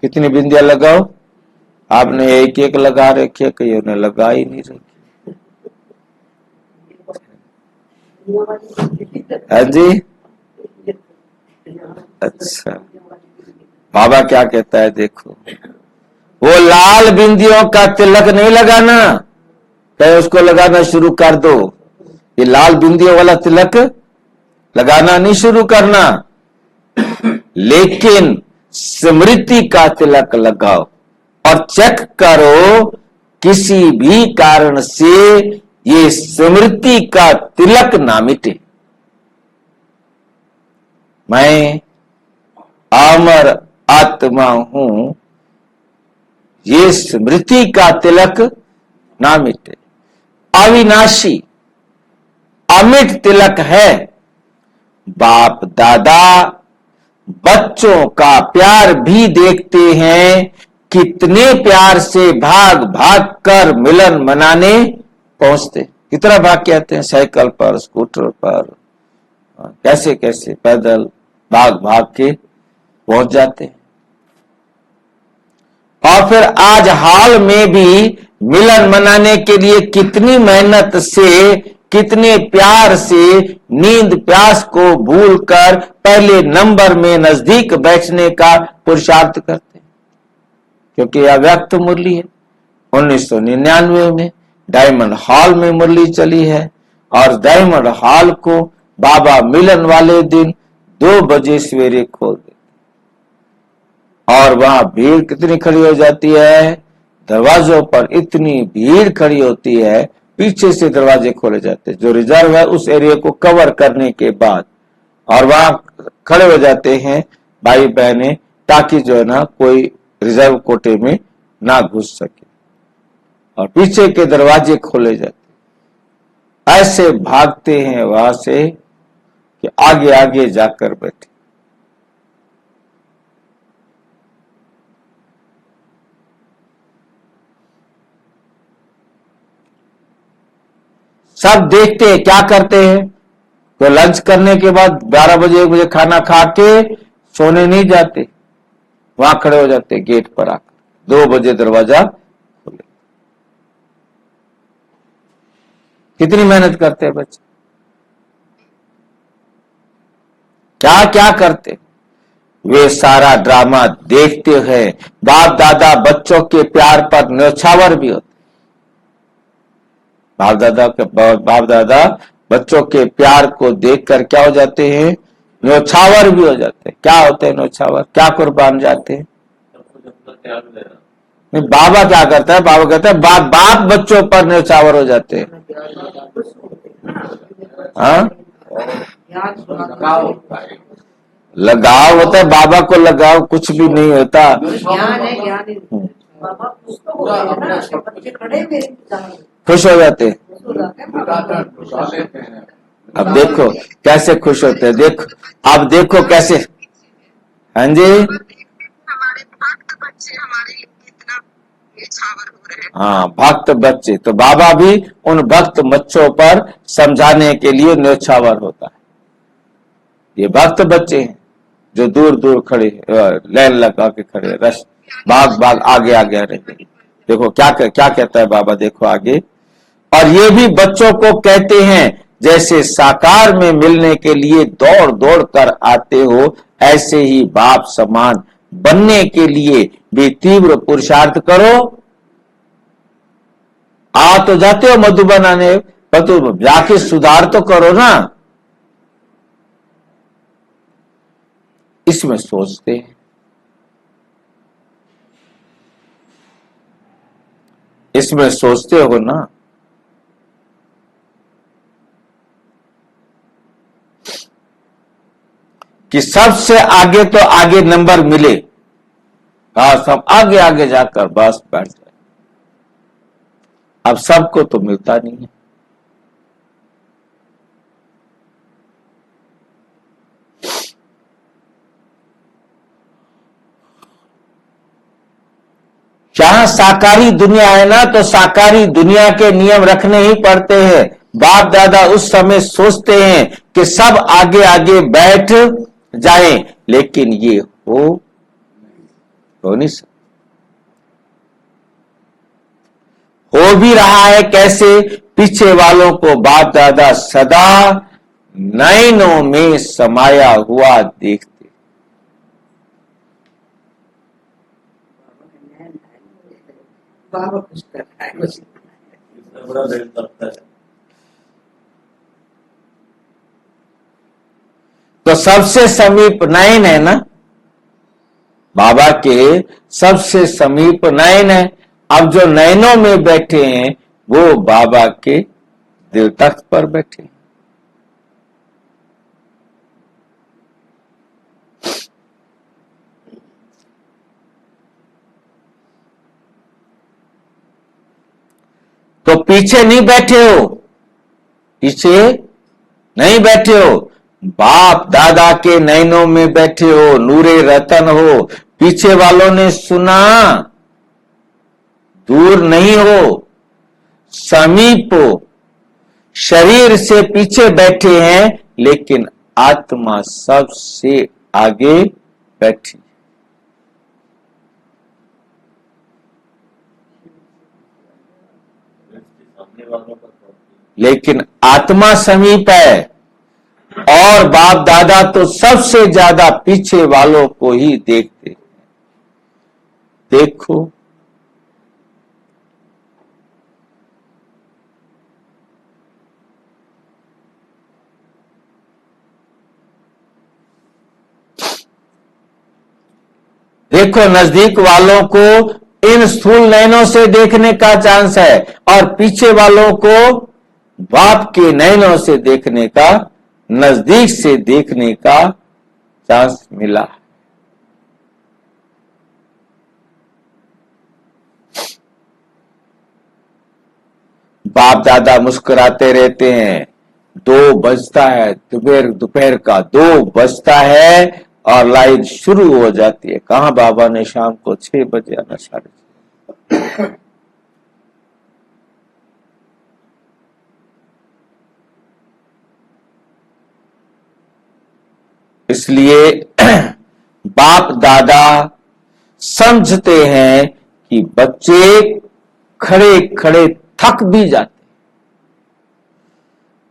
कितनी बिंदियां लगाओ? आपने एक एक लगा रखी है, कईयों ने लगा ही नहीं रखी। हाँ जी, अच्छा। बाबा क्या कहता है देखो, वो लाल बिंदियों का तिलक नहीं लगाना, कहे उसको लगाना शुरू कर दो। ये लाल बिंदियों वाला तिलक लगाना नहीं शुरू करना, लेकिन स्मृति का तिलक लगाओ। और चेक करो किसी भी कारण से ये स्मृति का तिलक ना मिटे। मैं अमर आत्मा हूं, ये स्मृति का तिलक ना मिटे। अविनाशी अमिट तिलक है। बाप दादा बच्चों का प्यार भी देखते हैं, कितने प्यार से भाग भाग कर मिलन मनाने पहुंचते। कितना भाग के आते हैं, साइकिल पर, स्कूटर पर, कैसे कैसे पैदल भाग भाग के पहुंच जाते हैं। और फिर आज हाल में भी मिलन मनाने के लिए कितनी मेहनत से, कितने प्यार से नींद प्यास को भूलकर पहले नंबर में नजदीक बैठने का पुरुषार्थ करते हैं, क्योंकि यह व्यक्त मुरली है। 1999 में डायमंड हॉल में मुरली चली है और डायमंड हॉल को बाबा मिलन वाले दिन 2 बजे सवेरे खोल देते और वहां भीड़ कितनी खड़ी हो जाती है, दरवाजों पर इतनी भीड़ खड़ी होती है, पीछे से दरवाजे खोले जाते हैं जो रिजर्व है उस एरिया को कवर करने के बाद, और वहां खड़े हो जाते हैं भाई बहने, ताकि जो है ना कोई रिजर्व कोटे में ना घुस सके, और पीछे के दरवाजे खोले जाते। ऐसे भागते हैं वहां से कि आगे आगे जाकर बैठे। सब देखते हैं, क्या करते हैं, तो लंच करने के बाद 12 बजे 1 बजे खाना खा के सोने नहीं जाते, वहां खड़े हो जाते गेट पर आकर, 2 बजे दरवाजा खोले। कितनी मेहनत करते हैं बच्चे, क्या क्या करते, वे सारा ड्रामा देखते हैं। बाप दादा बच्चों के प्यार पर न्यौछावर भी होते, बाप दादा बच्चों के प्यार को देखकर क्या हो जाते हैं, न्यौछावर भी हो जाते हैं। क्या होते हैं न्यौछावर, क्या कुर्बान जाते हैं? नहीं, बाबा क्या करता है, बाबा कहता है बाप बच्चों पर न्यौछावर हो जाते हैं। हाँ, लगाव होता है, बाबा को लगाव कुछ भी नहीं होता। ज्ञान है, ज्ञान है। बाबा कुछ तो बोल रहे हैं ना, बच्चे खड़े मेरे इंतजार में। खुश हो जाते हैं। खुश हो जाते हैं। अब देखो कैसे खुश होते हैं, देखो अब देखो कैसे। हाँ जी, हमारे भक्त बच्चे हमारे लिए कितना न्यौछावर हो रहे हैं। हाँ, भक्त बच्चे, तो बाबा भी उन भक्त बच्चों पर समझाने के लिए न्यौछावर होता है। ये भक्त बच्चे हैं जो दूर दूर खड़े लाइन लगा के खड़े, रश भाग आगे आगे रहे। देखो क्या कहता है बाबा, देखो आगे। और ये भी बच्चों को कहते हैं, जैसे साकार में मिलने के लिए दौड़ दौड़ कर आते हो, ऐसे ही बाप समान बनने के लिए भी तीव्र पुरुषार्थ करो। आ तो जाते हो मधुबन आने, पर तो जाके सुधार तो करो ना। इसमें सोचते हैं, इसमें सोचते हो ना। कि सबसे आगे तो आगे नंबर मिले, हाँ सब आगे आगे जाकर बस बैठ जाए। अब सबको तो मिलता नहीं है। जहां साकारी दुनिया है ना, तो साकारी दुनिया के नियम रखने ही पड़ते हैं। बाप दादा उस समय सोचते हैं कि सब आगे आगे बैठ जाएं, लेकिन ये हो नहीं सकता। हो भी रहा है कैसे, पीछे वालों को बाप दादा सदा नयनों में समाया हुआ देखते। बाबा कुछ कर रहा है, कुछ तो सबसे समीप नयन है ना, बाबा के सबसे समीप नयन है। अब जो नयनों में बैठे हैं वो बाबा के दिल तख्त पर बैठे हैं। तो पीछे नहीं बैठे हो, पीछे नहीं बैठे हो, बाप दादा के नैनों में बैठे हो, नूरे रतन हो। पीछे वालों ने सुना, दूर नहीं हो, समीप हो। शरीर से पीछे बैठे हैं, लेकिन आत्मा सबसे आगे बैठी। लेकिन आत्मा समीप है और बाप दादा तो सबसे ज्यादा पीछे वालों को ही देखते हैं। देखो देखो, नजदीक वालों को इन स्थूल नयनों से देखने का चांस है और पीछे वालों को बाप के नयनों से देखने का, नजदीक से देखने का चांस मिला। बाप दादा मुस्कुराते रहते हैं। 2 बजता है, दोपहर का 2 बजता है और लाइन शुरू हो जाती है। कहा बाबा ने शाम को 6 बजे आना, 6:30। इसलिए बाप दादा समझते हैं कि बच्चे खड़े खड़े थक भी जाते,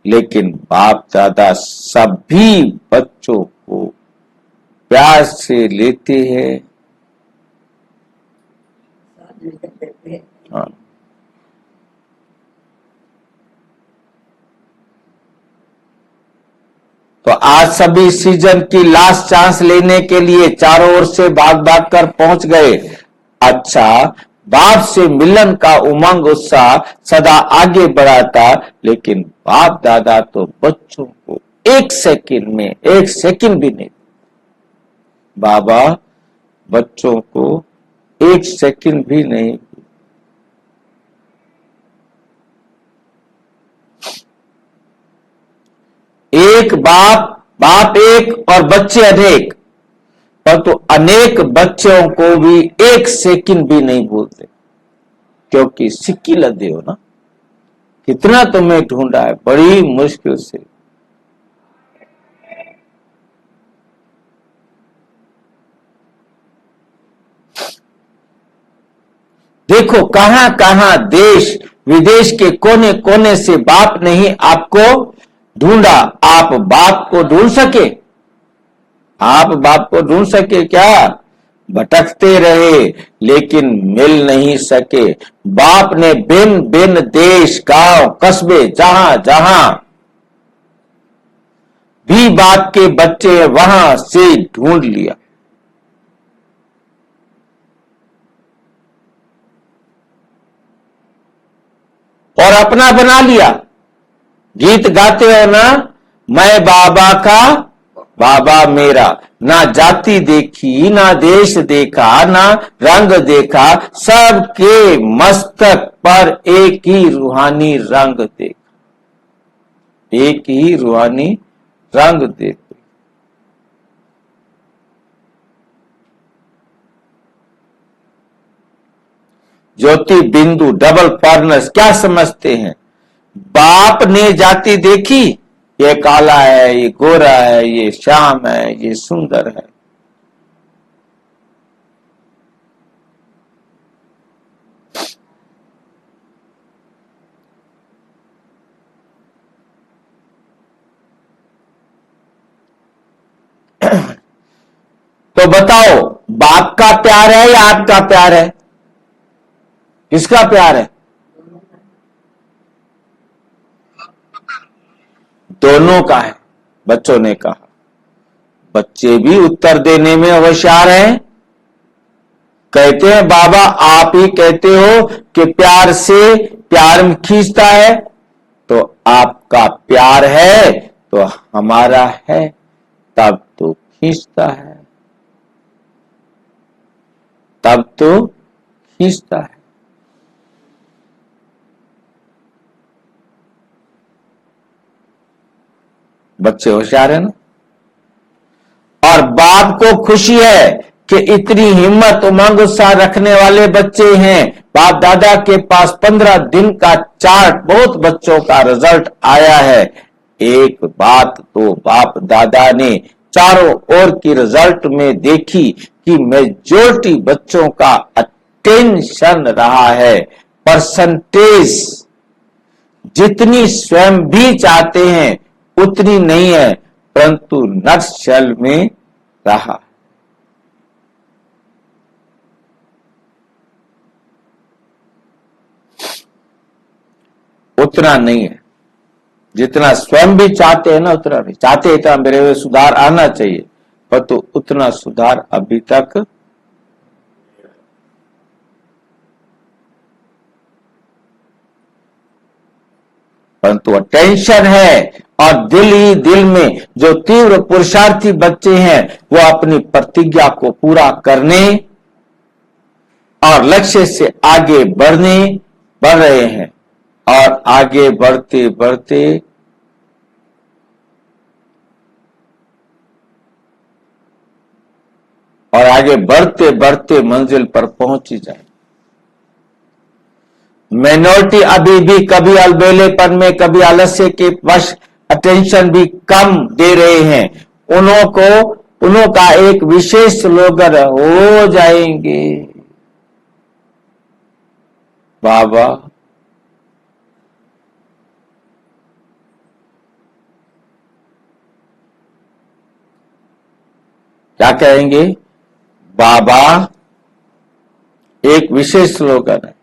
लेकिन बाप दादा सभी बच्चों को प्यार से लेते हैं। हाँ। तो आज सभी सीजन की लास्ट चांस लेने के लिए चारों ओर से भाग भाग कर पहुंच गए। अच्छा, बाप से मिलन का उमंग उत्साह सदा आगे बढ़ाता, लेकिन बाप दादा तो बच्चों को 1 सेकंड भी नहीं। बाबा बच्चों को 1 सेकंड भी नहीं। एक बाप एक और बच्चे अनेक, परंतु अनेक बच्चों को भी 1 सेकंड भी नहीं भूलते, क्योंकि सिक्की लदे हो ना। कितना तुम्हें ढूंढा है बड़ी मुश्किल से। देखो कहां कहां देश विदेश के कोने कोने से बाप ने ही आपको ढूंढा। आप बाप को ढूंढ सके? आप बाप को ढूंढ सके क्या? भटकते रहे लेकिन मिल नहीं सके। बाप ने भिन्न भिन्न देश, गांव, कस्बे, जहां जहां भी बाप के बच्चे वहां से ढूंढ लिया। और अपना बना लिया। गीत गाते हो ना, मैं बाबा का, बाबा मेरा। ना जाति देखी, ना देश देखा, ना रंग देखा, सबके मस्तक पर एक ही रूहानी रंग देखा, एक ही रूहानी रंग देखा। ज्योति बिंदु डबल फर्नेस क्या समझते हैं? बाप ने जाति देखी, ये काला है, ये गोरा है, ये श्याम है, ये सुंदर है। तो बताओ, बाप का प्यार है या आपका प्यार है? किसका प्यार है? दोनों का है, बच्चों ने कहा। बच्चे भी उत्तर देने में होशियार हैं। कहते हैं बाबा आप ही कहते हो कि प्यार से प्यार में खींचता है, तो आपका प्यार है तो हमारा है, तब तो खींचता है, तब तो खींचता है। बच्चे होशियार है ना। और बाप को खुशी है कि इतनी हिम्मत उमंग उत्साह रखने वाले बच्चे हैं। बाप दादा के पास 15 दिन का चार्ट, बहुत बच्चों का रिजल्ट आया है। एक बात तो बाप दादा ने चारों ओर की रिजल्ट में देखी कि मेजॉरिटी बच्चों का अटेंशन रहा है, परसेंटेज जितनी स्वयं भी चाहते हैं उतनी नहीं है, परंतु नक्शल में रहा। उतना नहीं है जितना स्वयं भी चाहते हैं ना, उतना नहीं चाहते, इतना मेरे में सुधार आना चाहिए, पर तो उतना सुधार अभी तक परंतु टेंशन है। और दिल ही दिल में जो तीव्र पुरुषार्थी बच्चे हैं वो अपनी प्रतिज्ञा को पूरा करने और लक्ष्य से आगे बढ़ रहे हैं, और आगे बढ़ते बढ़ते मंजिल पर पहुंच ही जाए। माइनॉरिटी अभी भी कभी अलबेलेपन में, कभी आलस्य के वश अटेंशन भी कम दे रहे हैं। उन्हों का एक विशेष स्लोगन हो जाएंगे बाबा, क्या कहेंगे बाबा, एक विशेष स्लोगन है,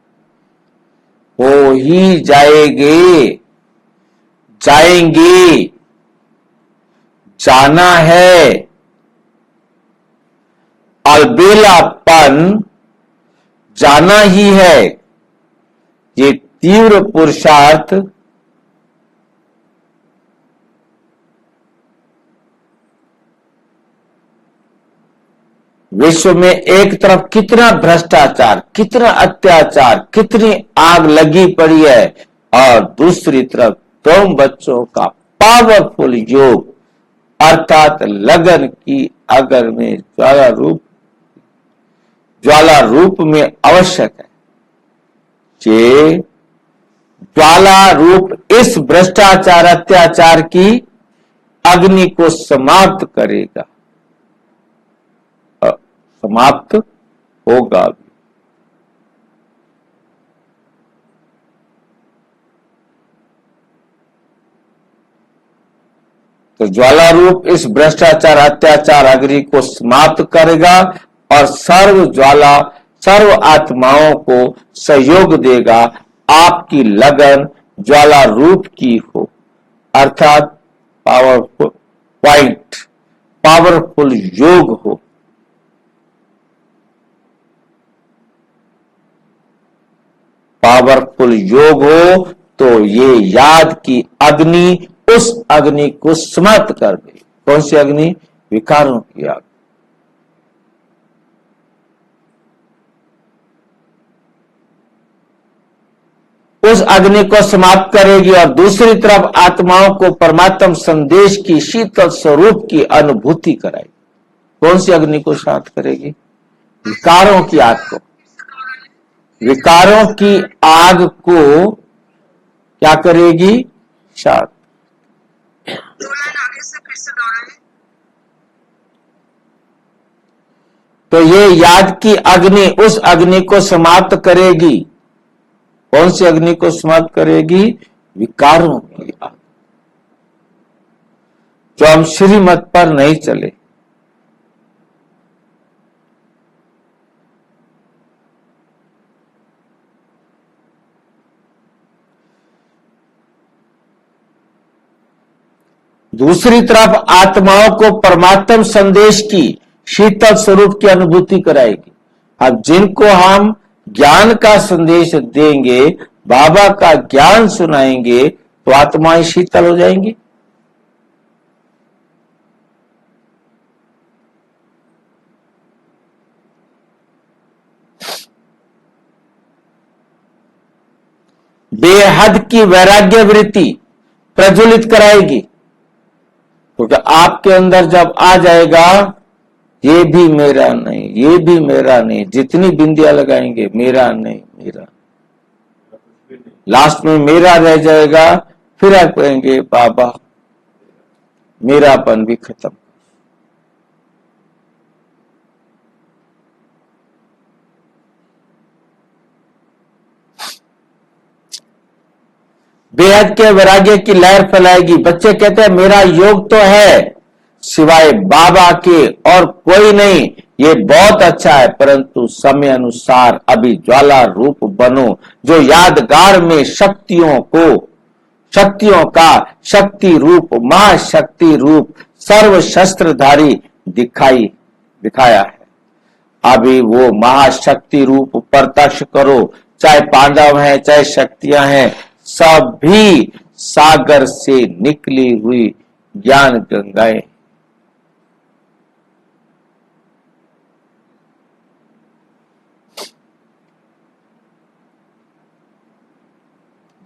हो ही जाएंगे, जाना है। अलबेलापन जाना ही है। ये तीव्र पुरुषार्थ विश्व में एक तरफ कितना भ्रष्टाचार, कितना अत्याचार, कितनी आग लगी पड़ी है, और दूसरी तरफ तुम बच्चों का पावरफुल योग अर्थात लगन की अगर में ज्वाला रूप में आवश्यक है। ये ज्वाला रूप इस भ्रष्टाचार अत्याचार की अग्नि को समाप्त करेगा, समाप्त होगा भी। तो ज्वाला रूप इस भ्रष्टाचार अत्याचार अग्नि को समाप्त करेगा और सर्व आत्माओं को सहयोग देगा। आपकी लगन ज्वाला रूप की हो, अर्थात पावरफुल योग हो। पावरफुल योग हो तो ये याद की अग्नि उस अग्नि को समाप्त कर दे। कौन सी अग्नि? विकारों की आग। उस अग्नि को समाप्त करेगी और दूसरी तरफ आत्माओं को परमात्म संदेश की शीतल स्वरूप की अनुभूति कराएगी। कौन सी अग्नि को शांत करेगी? विकारों की आग को। विकारों की आग को क्या करेगी? शांत। तो ये याद की अग्नि उस अग्नि को समाप्त करेगी। कौन सी अग्नि को समाप्त करेगी? विकारों की आग। जो हम श्रीमत पर नहीं चले, दूसरी तरफ आत्माओं को परमात्म संदेश की शीतल स्वरूप की अनुभूति कराएगी। अब जिनको हम ज्ञान का संदेश देंगे, बाबा का ज्ञान सुनाएंगे, तो आत्माएं शीतल हो जाएंगी। बेहद की वैराग्य वृत्ति प्रज्वलित कराएगी, क्योंकि आपके अंदर जब आ जाएगा ये भी मेरा नहीं, ये भी मेरा नहीं, जितनी बिंदियां लगाएंगे मेरा नहीं, मेरा, लास्ट में मेरा रह जाएगा। फिर आप कहेंगे बाबा मेरापन भी खत्म। बेहद के वैराग्य की लहर फैलाएगी। बच्चे कहते हैं मेरा योग तो है, सिवाय बाबा के और कोई नहीं, ये बहुत अच्छा है, परंतु समय अनुसार अभी ज्वाला रूप बनो, जो यादगार में शक्तियों का शक्ति रूप, महाशक्ति रूप, सर्व शस्त्रधारी दिखाया है। अभी वो महाशक्ति रूप प्रत्यक्ष करो, चाहे पांडव हैं, चाहे शक्तियां हैं, सभी सागर से निकली हुई ज्ञान गंगाएं।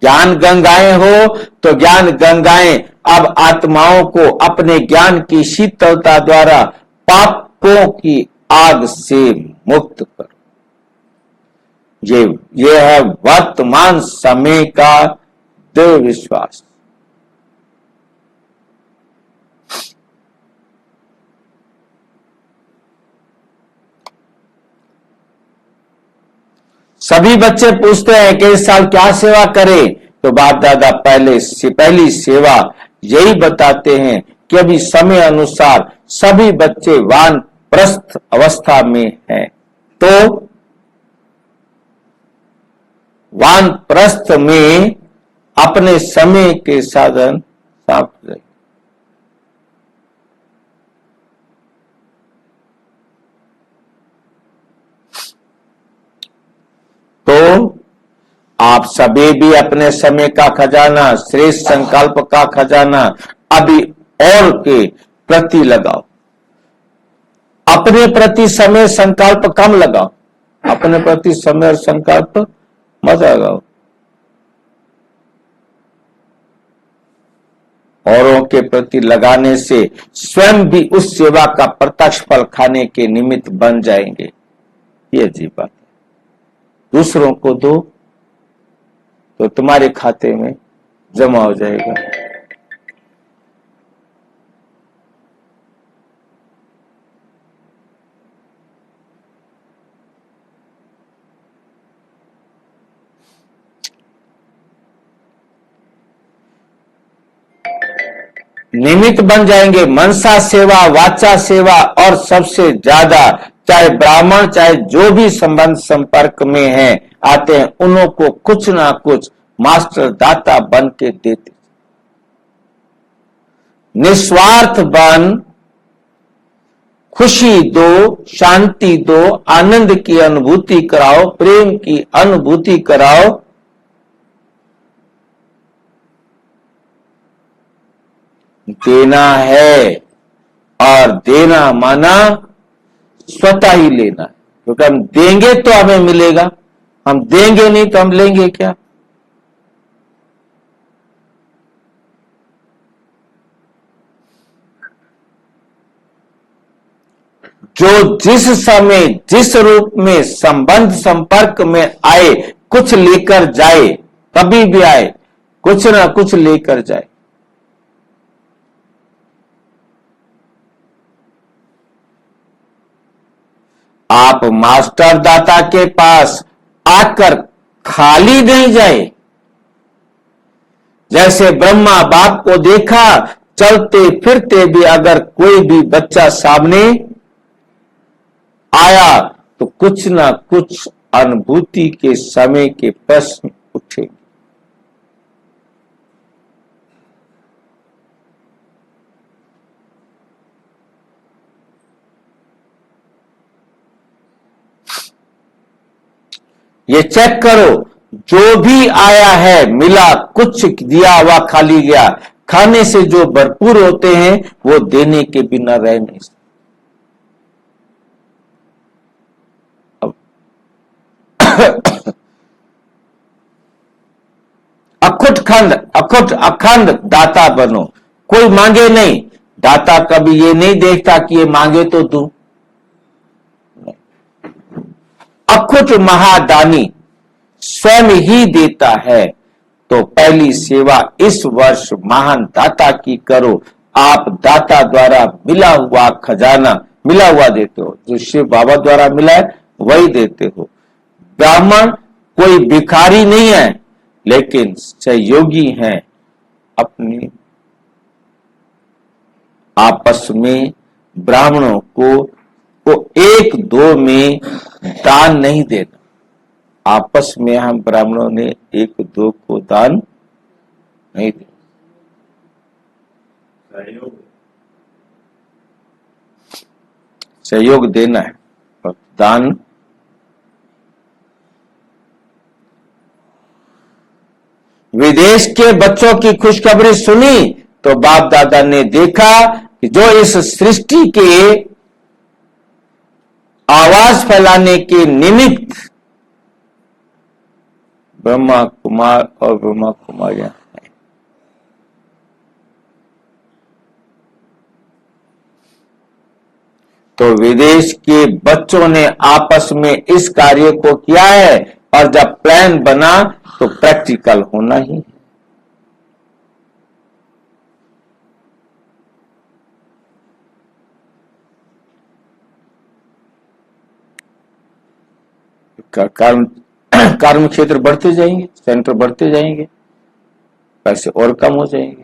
ज्ञान गंगाएं हो तो ज्ञान गंगाएं अब आत्माओं को अपने ज्ञान की शीतलता द्वारा पापों की आग से मुक्त करो। ये है वर्तमान समय का दृढ़ विश्वास। सभी बच्चे पूछते हैं कि इस साल क्या सेवा करें, तो बाप दादा पहली सेवा यही बताते हैं कि अभी समय अनुसार सभी बच्चे वानप्रस्थ अवस्था में हैं, तो वानप्रस्थ में अपने समय के साधन साफ करें। तो आप सभी भी अपने समय का खजाना, श्रेष्ठ संकल्प का खजाना अभी और के प्रति लगाओ। अपने प्रति समय संकल्प कम लगाओ, अपने प्रति समय और संकल्प मत लगाओ। औरों के प्रति लगाने से स्वयं भी उस सेवा का प्रत्यक्ष फल खाने के निमित्त बन जाएंगे। ये अजीब बात है। दूसरों को दो तो तुम्हारे खाते में जमा हो जाएगा। निमित्त बन जाएंगे। मनसा सेवा, वाचा सेवा और सबसे ज्यादा चाहे ब्राह्मण चाहे जो भी संबंध संपर्क में हैं आते हैं, उन्हों को कुछ ना कुछ मास्टर दाता बन के देते। निस्वार्थ बन, खुशी दो, शांति दो, आनंद की अनुभूति कराओ, प्रेम की अनुभूति कराओ। देना है और देना माना स्वतः ही लेना है, क्योंकि हम देंगे तो हमें मिलेगा, हम देंगे नहीं तो हम लेंगे क्या। जो जिस समय जिस रूप में संबंध संपर्क में आए, कुछ लेकर जाए, कभी भी आए कुछ ना कुछ लेकर जाए। आप मास्टर दाता के पास आकर खाली नहीं जाए। जैसे ब्रह्मा बाप को देखा, चलते फिरते भी अगर कोई भी बच्चा सामने आया तो कुछ ना कुछ अनुभूति के समय के प्रश्न उठे। ये चेक करो, जो भी आया है मिला, कुछ दिया हुआ खाली गया। खाने से जो भरपूर होते हैं वो देने के बिना रह नहीं सकते। अखंड दाता बनो, कोई मांगे नहीं। दाता कभी ये नहीं देखता कि ये मांगे तो दूं। अखुट महादानी स्वयं ही देता है। तो पहली सेवा इस वर्ष महान दाता की करो। आप दाता द्वारा मिला हुआ खजाना मिला हुआ देते हो, जो शिव बाबा द्वारा मिला है वही देते हो। ब्राह्मण कोई भिखारी नहीं है, लेकिन सहयोगी हैं, अपनी आपस में ब्राह्मणों को एक दो में दान नहीं देना। आपस में हम ब्राह्मणों ने एक दो को दान नहीं देना। सहयोग देना है और दान विदेश के बच्चों की खुशखबरी सुनी तो बाप दादा ने देखा कि जो इस सृष्टि के आवाज फैलाने के निमित्त ब्रह्मा कुमार और ब्रह्मा कुमारियां हैं, तो विदेश के बच्चों ने आपस में इस कार्य को किया है और जब प्लान बना तो प्रैक्टिकल होना ही है। कर्म क्षेत्र बढ़ते जाएंगे, सेंटर बढ़ते जाएंगे, पैसे और कम हो जाएंगे।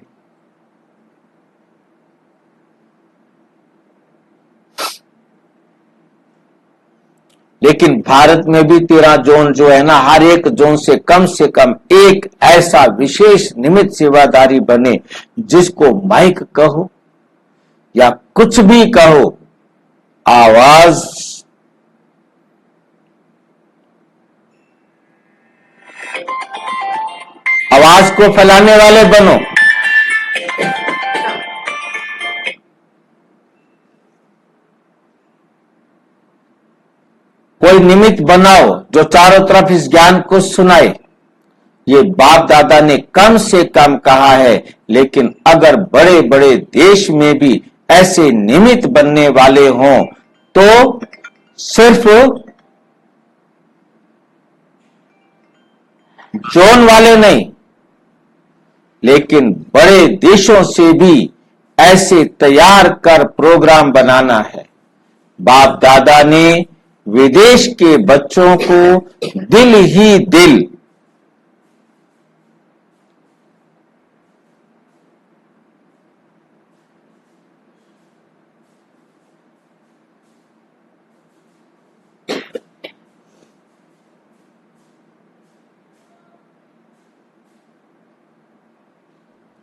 लेकिन भारत में भी 13 जोन जो है ना, हर एक जोन से कम एक ऐसा विशेष निमित्त सेवादारी बने जिसको माइक कहो या कुछ भी कहो, आवाज को फैलाने वाले बनो। कोई निमित्त बनाओ जो चारों तरफ इस ज्ञान को सुनाए। ये बाप दादा ने कम से कम कहा है, लेकिन अगर बड़े बड़े देश में भी ऐसे निमित्त बनने वाले हों तो सिर्फ जोन वाले नहीं, लेकिन बड़े देशों से भी ऐसे तैयार कर प्रोग्राम बनाना है। बाप दादा ने विदेश के बच्चों को दिल ही दिल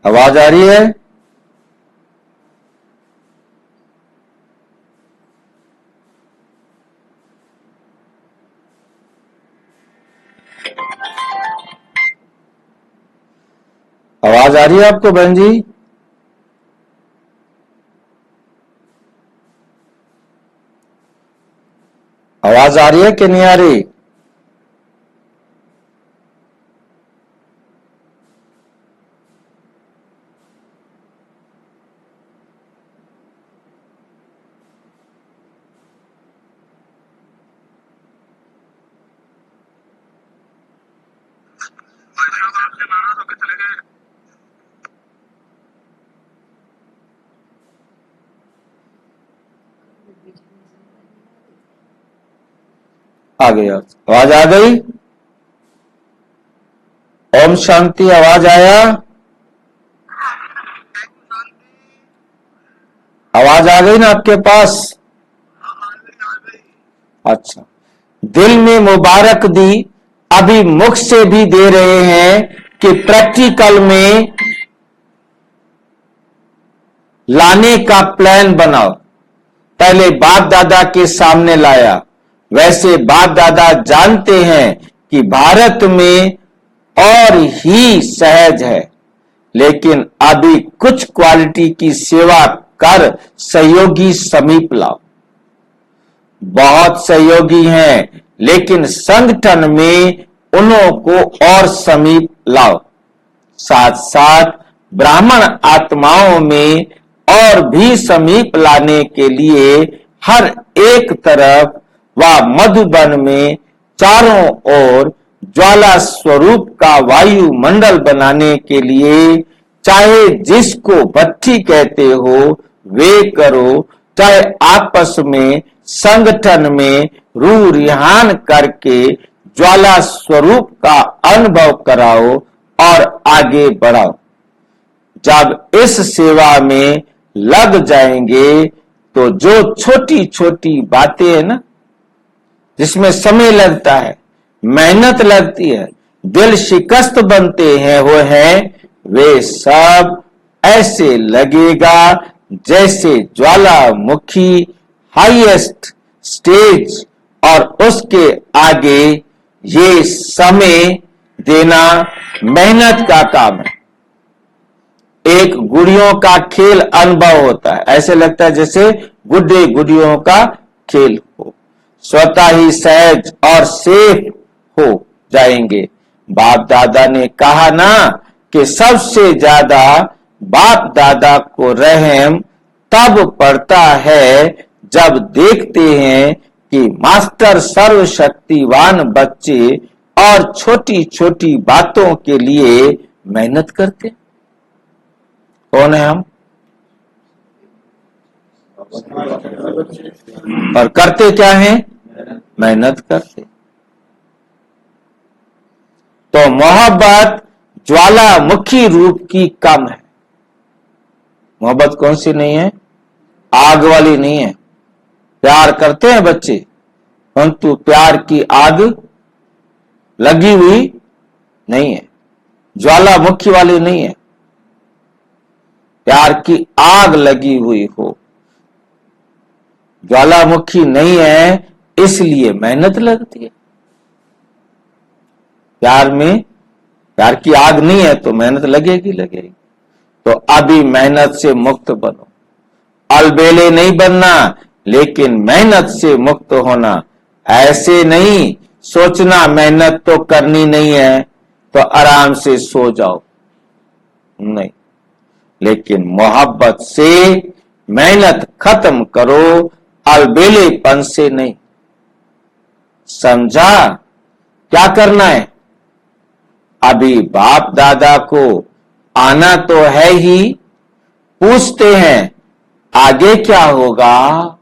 आवाज आ रही है? आवाज आ रही है आपको बहन जी? आवाज आ रही है कि नहीं आ रही? आपसे नाराज होकर चले गए। आ गई आवाज आ गई? ओम शांति आवाज आया? आवाज आ गई ना आपके पास? अच्छा, दिल में मुबारक दी, अभी मुख से भी दे रहे हैं कि प्रैक्टिकल में लाने का प्लान बनाओ। पहले बाप दादा के सामने लाया, वैसे बाप दादा जानते हैं कि भारत में और ही सहज है, लेकिन अभी कुछ क्वालिटी की सेवा कर सहयोगी समीप लाओ। बहुत सहयोगी हैं, लेकिन संगठन में उन्हों को और समीप लाओ। साथ साथ ब्राह्मण आत्माओं में और भी समीप लाने के लिए हर एक तरफ व मधुबन में चारों ओर ज्वाला स्वरूप का वायुमंडल बनाने के लिए चाहे जिसको भट्ठी कहते हो वे करो, चाहे आपस में संगठन में रूह रिहान करके ज्वाला स्वरूप का अनुभव कराओ, और आगे बढ़ाओ। जब इस सेवा में लग जाएंगे तो जो छोटी छोटी बातें है ना, जिसमें समय लगता है, मेहनत लगती है, दिल शिकस्त बनते हैं, वो है वे सब ऐसे लगेगा जैसे ज्वालामुखी हाईएस्ट स्टेज, और उसके आगे ये समय देना मेहनत का काम है। एक गुड़ियों का खेल अनुभव होता है, ऐसे लगता है जैसे गुड्डे गुड़ियों का खेल हो, स्वतः ही सहज और सेफ हो जाएंगे। बाप दादा ने कहा ना कि सबसे ज्यादा बाप दादा को रहम तब पड़ता है जब देखते हैं कि मास्टर सर्वशक्तिवान बच्चे और छोटी छोटी बातों के लिए मेहनत करते। कौन है हम? और करते क्या है? मेहनत करते। तो मोहब्बत ज्वालामुखी रूप की कम है। मोहब्बत कौन सी नहीं है? आग वाली नहीं है। प्यार करते हैं बच्चे, परंतु प्यार की आग लगी हुई नहीं है, ज्वालामुखी वाली नहीं है। प्यार की आग लगी हुई हो, ज्वालामुखी नहीं है, इसलिए मेहनत लगती है। प्यार की आग नहीं है तो मेहनत लगेगी लगेगी। तो अभी मेहनत से मुक्त बनो। अलबेले नहीं बनना, लेकिन मेहनत से मुक्त होना। ऐसे नहीं सोचना मेहनत तो करनी नहीं है तो आराम से सो जाओ, नहीं, लेकिन मोहब्बत से मेहनत खत्म करो, अलबेलेपन से नहीं। समझा क्या करना है? अभी बाप दादा को आना तो है ही, पूछते हैं आगे क्या होगा?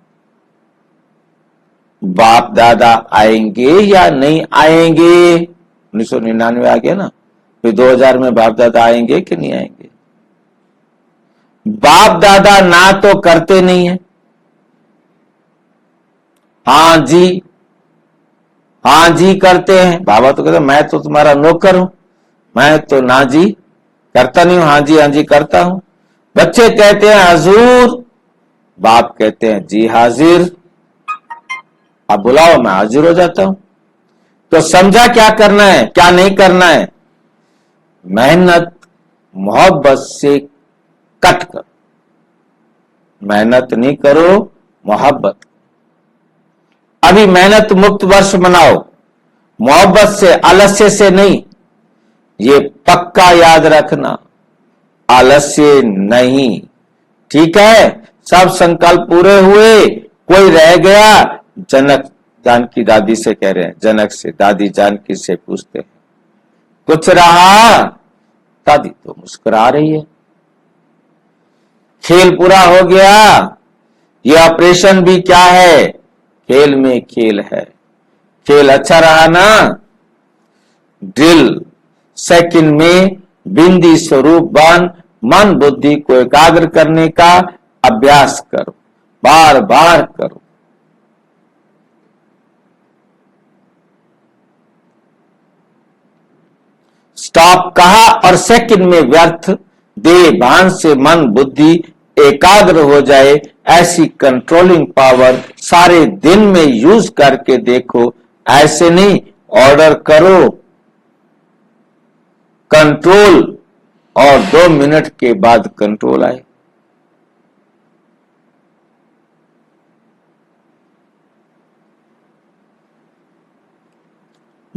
बाप दादा आएंगे या नहीं आएंगे? 1999 आ गया ना, फिर 2000 में बाप दादा आएंगे कि नहीं आएंगे? बाप दादा ना तो करते नहीं है, हाँ जी करते हैं। बाबा तो कहते मैं तो तुम्हारा नौकर हूं, मैं तो ना जी करता नहीं हूं, हाँ जी करता हूं। बच्चे कहते हैं हजूर, बाप कहते हैं जी हाजिर, आप बुलाओ मैं हाजिर हो जाता हूं। तो समझा क्या करना है क्या नहीं करना है? मेहनत मोहब्बत से कट कर, मेहनत नहीं करो, मोहब्बत। अभी मेहनत मुक्त वर्ष मनाओ, मोहब्बत से, आलस्य से नहीं। ये पक्का याद रखना, आलस्य नहीं। ठीक है, सब संकल्प पूरे हुए, कोई रह गया? जनक जानकी दादी से कह रहे हैं, जनक से, दादी जानकी से पूछते हैं कुछ रहा? दादी तो मुस्कुरा रही है। खेल पूरा हो गया? ये ऑपरेशन भी क्या है? खेल में खेल है। खेल अच्छा रहा ना? ड्रिल सेकंड में बिंदी स्वरूप बन, मन बुद्धि को एकाग्र करने का अभ्यास करो, बार बार करो। स्टॉप कहा और सेकंड में व्यर्थ देह भान से मन बुद्धि एकाग्र हो जाए, ऐसी कंट्रोलिंग पावर सारे दिन में यूज करके देखो। ऐसे नहीं ऑर्डर करो, कंट्रोल, और 2 मिनट के बाद कंट्रोल आए।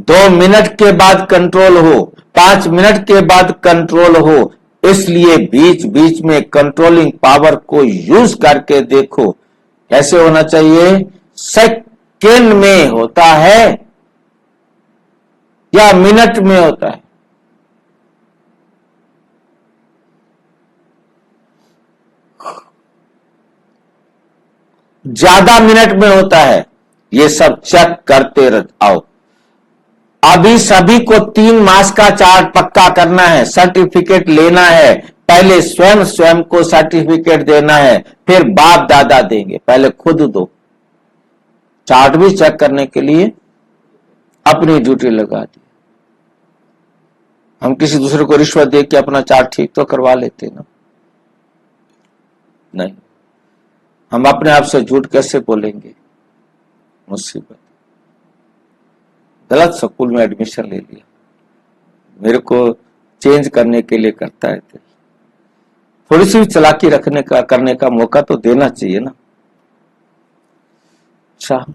दो मिनट के बाद कंट्रोल हो, 5 मिनट के बाद कंट्रोल हो। इसलिए बीच बीच में कंट्रोलिंग पावर को यूज करके देखो। कैसे होना चाहिए? सेकंड में होता है या मिनट में होता है? ज्यादा मिनट में होता है। ये सब चेक करते आओ। अभी सभी को 3 मास का चार्ट पक्का करना है, सर्टिफिकेट लेना है। पहले स्वयं को सर्टिफिकेट देना है, फिर बाप दादा देंगे। पहले खुद दो। चार्ट भी चेक करने के लिए अपनी ड्यूटी लगा दी। हम किसी दूसरे को रिश्वत दे के अपना चार्ट ठीक तो करवा लेते ना? नहीं। हम अपने आप से झूठ कैसे बोलेंगे? मुसीबत। गलत स्कूल में एडमिशन ले लिया, मेरे को चेंज करने के लिए करता है। थोड़ी सी चालाकी करने का मौका तो देना चाहिए ना। अच्छा,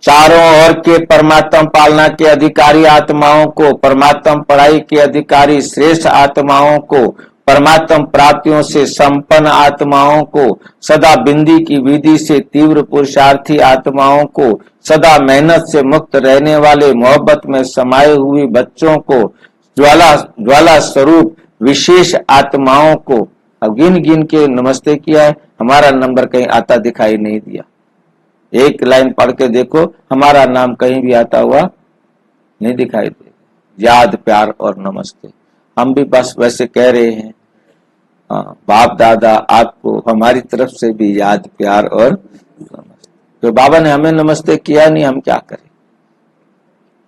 चारों ओर के परमात्मा पालना के अधिकारी आत्माओं को, परमात्मा पढ़ाई के अधिकारी श्रेष्ठ आत्माओं को, परमात्मा प्राप्तियों से संपन्न आत्माओं को, सदा बिंदी की विधि से तीव्र पुरुषार्थी आत्माओं को, सदा मेहनत से मुक्त रहने वाले मोहब्बत में समाये हुए बच्चों को, ज्वाला स्वरूप विशेष आत्माओं को। अब गिन गिन के नमस्ते किया है, हमारा नंबर कहीं आता दिखाई नहीं दिया। एक लाइन पढ़ के देखो, हमारा नाम कहीं भी आता हुआ नहीं दिखाई दे। याद, प्यार और नमस्ते। हम भी बस वैसे कह रहे हैं, बाप दादा आपको हमारी तरफ से भी याद, प्यार और नमस्ते। तो बाबा ने हमें नमस्ते किया नहीं, हम क्या करें?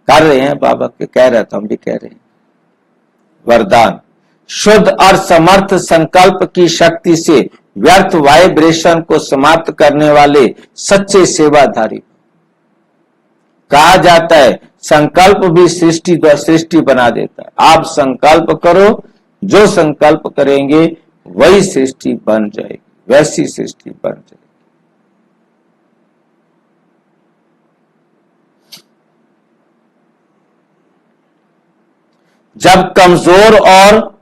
कर रहे हैं, बाबा के कह रहे तो हम भी कह रहे हैं। वरदान, शुद्ध और समर्थ संकल्प की शक्ति से व्यर्थ वाइब्रेशन को समाप्त करने वाले सच्चे सेवाधारी। कहा जाता है संकल्प भी सृष्टि बना देता है। आप संकल्प करो, जो संकल्प करेंगे वही सृष्टि बन जाएगी, वैसी सृष्टि बन जाएगी। जब कमजोर और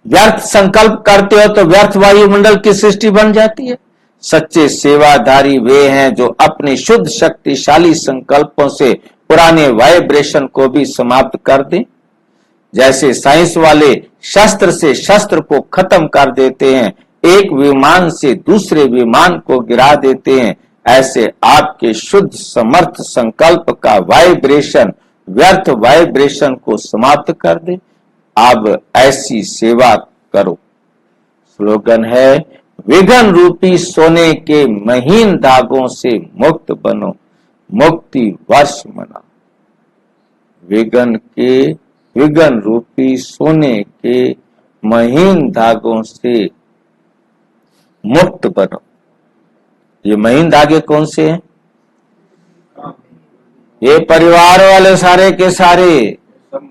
व्यर्थ संकल्प करते हो तो व्यर्थ वायुमंडल की सृष्टि बन जाती है। सच्चे सेवाधारी वे हैं जो अपने शुद्ध शक्तिशाली संकल्पों से पुराने वाइब्रेशन को भी समाप्त कर दें। जैसे साइंस वाले शस्त्र से शस्त्र को खत्म कर देते हैं, एक विमान से दूसरे विमान को गिरा देते हैं, ऐसे आपके शुद्ध समर्थ संकल्प का वाइब्रेशन व्यर्थ वाइब्रेशन को समाप्त कर दे। अब ऐसी सेवा करो। स्लोगन है, विघ्न रूपी सोने के महीन धागों से मुक्त बनो, मुक्ति वर्ष मनाओ। विघ्न रूपी सोने के महीन धागों से मुक्त बनो। ये महीन धागे कौन से हैं? ये परिवार वाले सारे के सारे,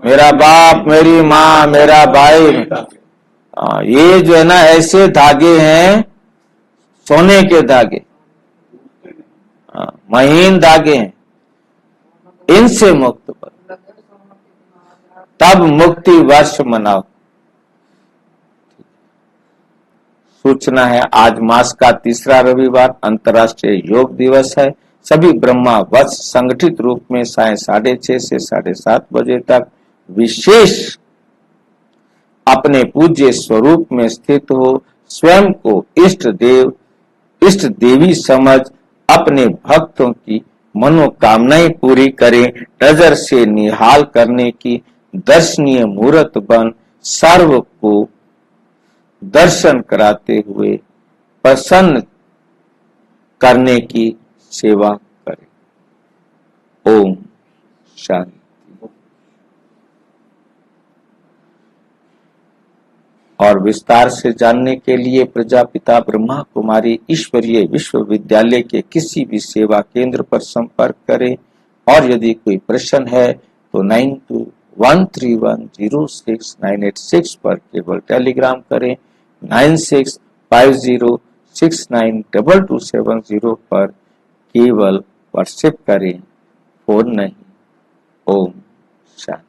मेरा बाप, मेरी माँ, मेरा भाई, ये जो है ना ऐसे धागे हैं, सोने के धागे, महीन धागे हैं, इनसे मुक्त बनो, तब मुक्ति वर्ष मनाओ। सूचना है, आज मास का तीसरा रविवार अंतर्राष्ट्रीय योग दिवस है। सभी ब्रह्मा वत्स संगठित रूप में साय 6:30 से 7:30 बजे तक विशेष अपने पूज्य स्वरूप में स्थित हो, स्वयं को इष्ट देवी समझ अपने भक्तों की मनोकामनाएं पूरी करें। नजर से निहाल करने की दर्शनीय मूर्त बन सर्व को दर्शन कराते हुए प्रसन्न करने की सेवा करें। ओम शांति। और विस्तार से जानने के लिए प्रजापिता ब्रह्मा कुमारी ईश्वरीय विश्वविद्यालय के किसी भी सेवा केंद्र पर संपर्क करें। और यदि कोई प्रश्न है तो 9213106986 पर केवल टेलीग्राम करें। 9650692270 पर केवल व्हाट्सएप करें, फोन नहीं। ओम शांति।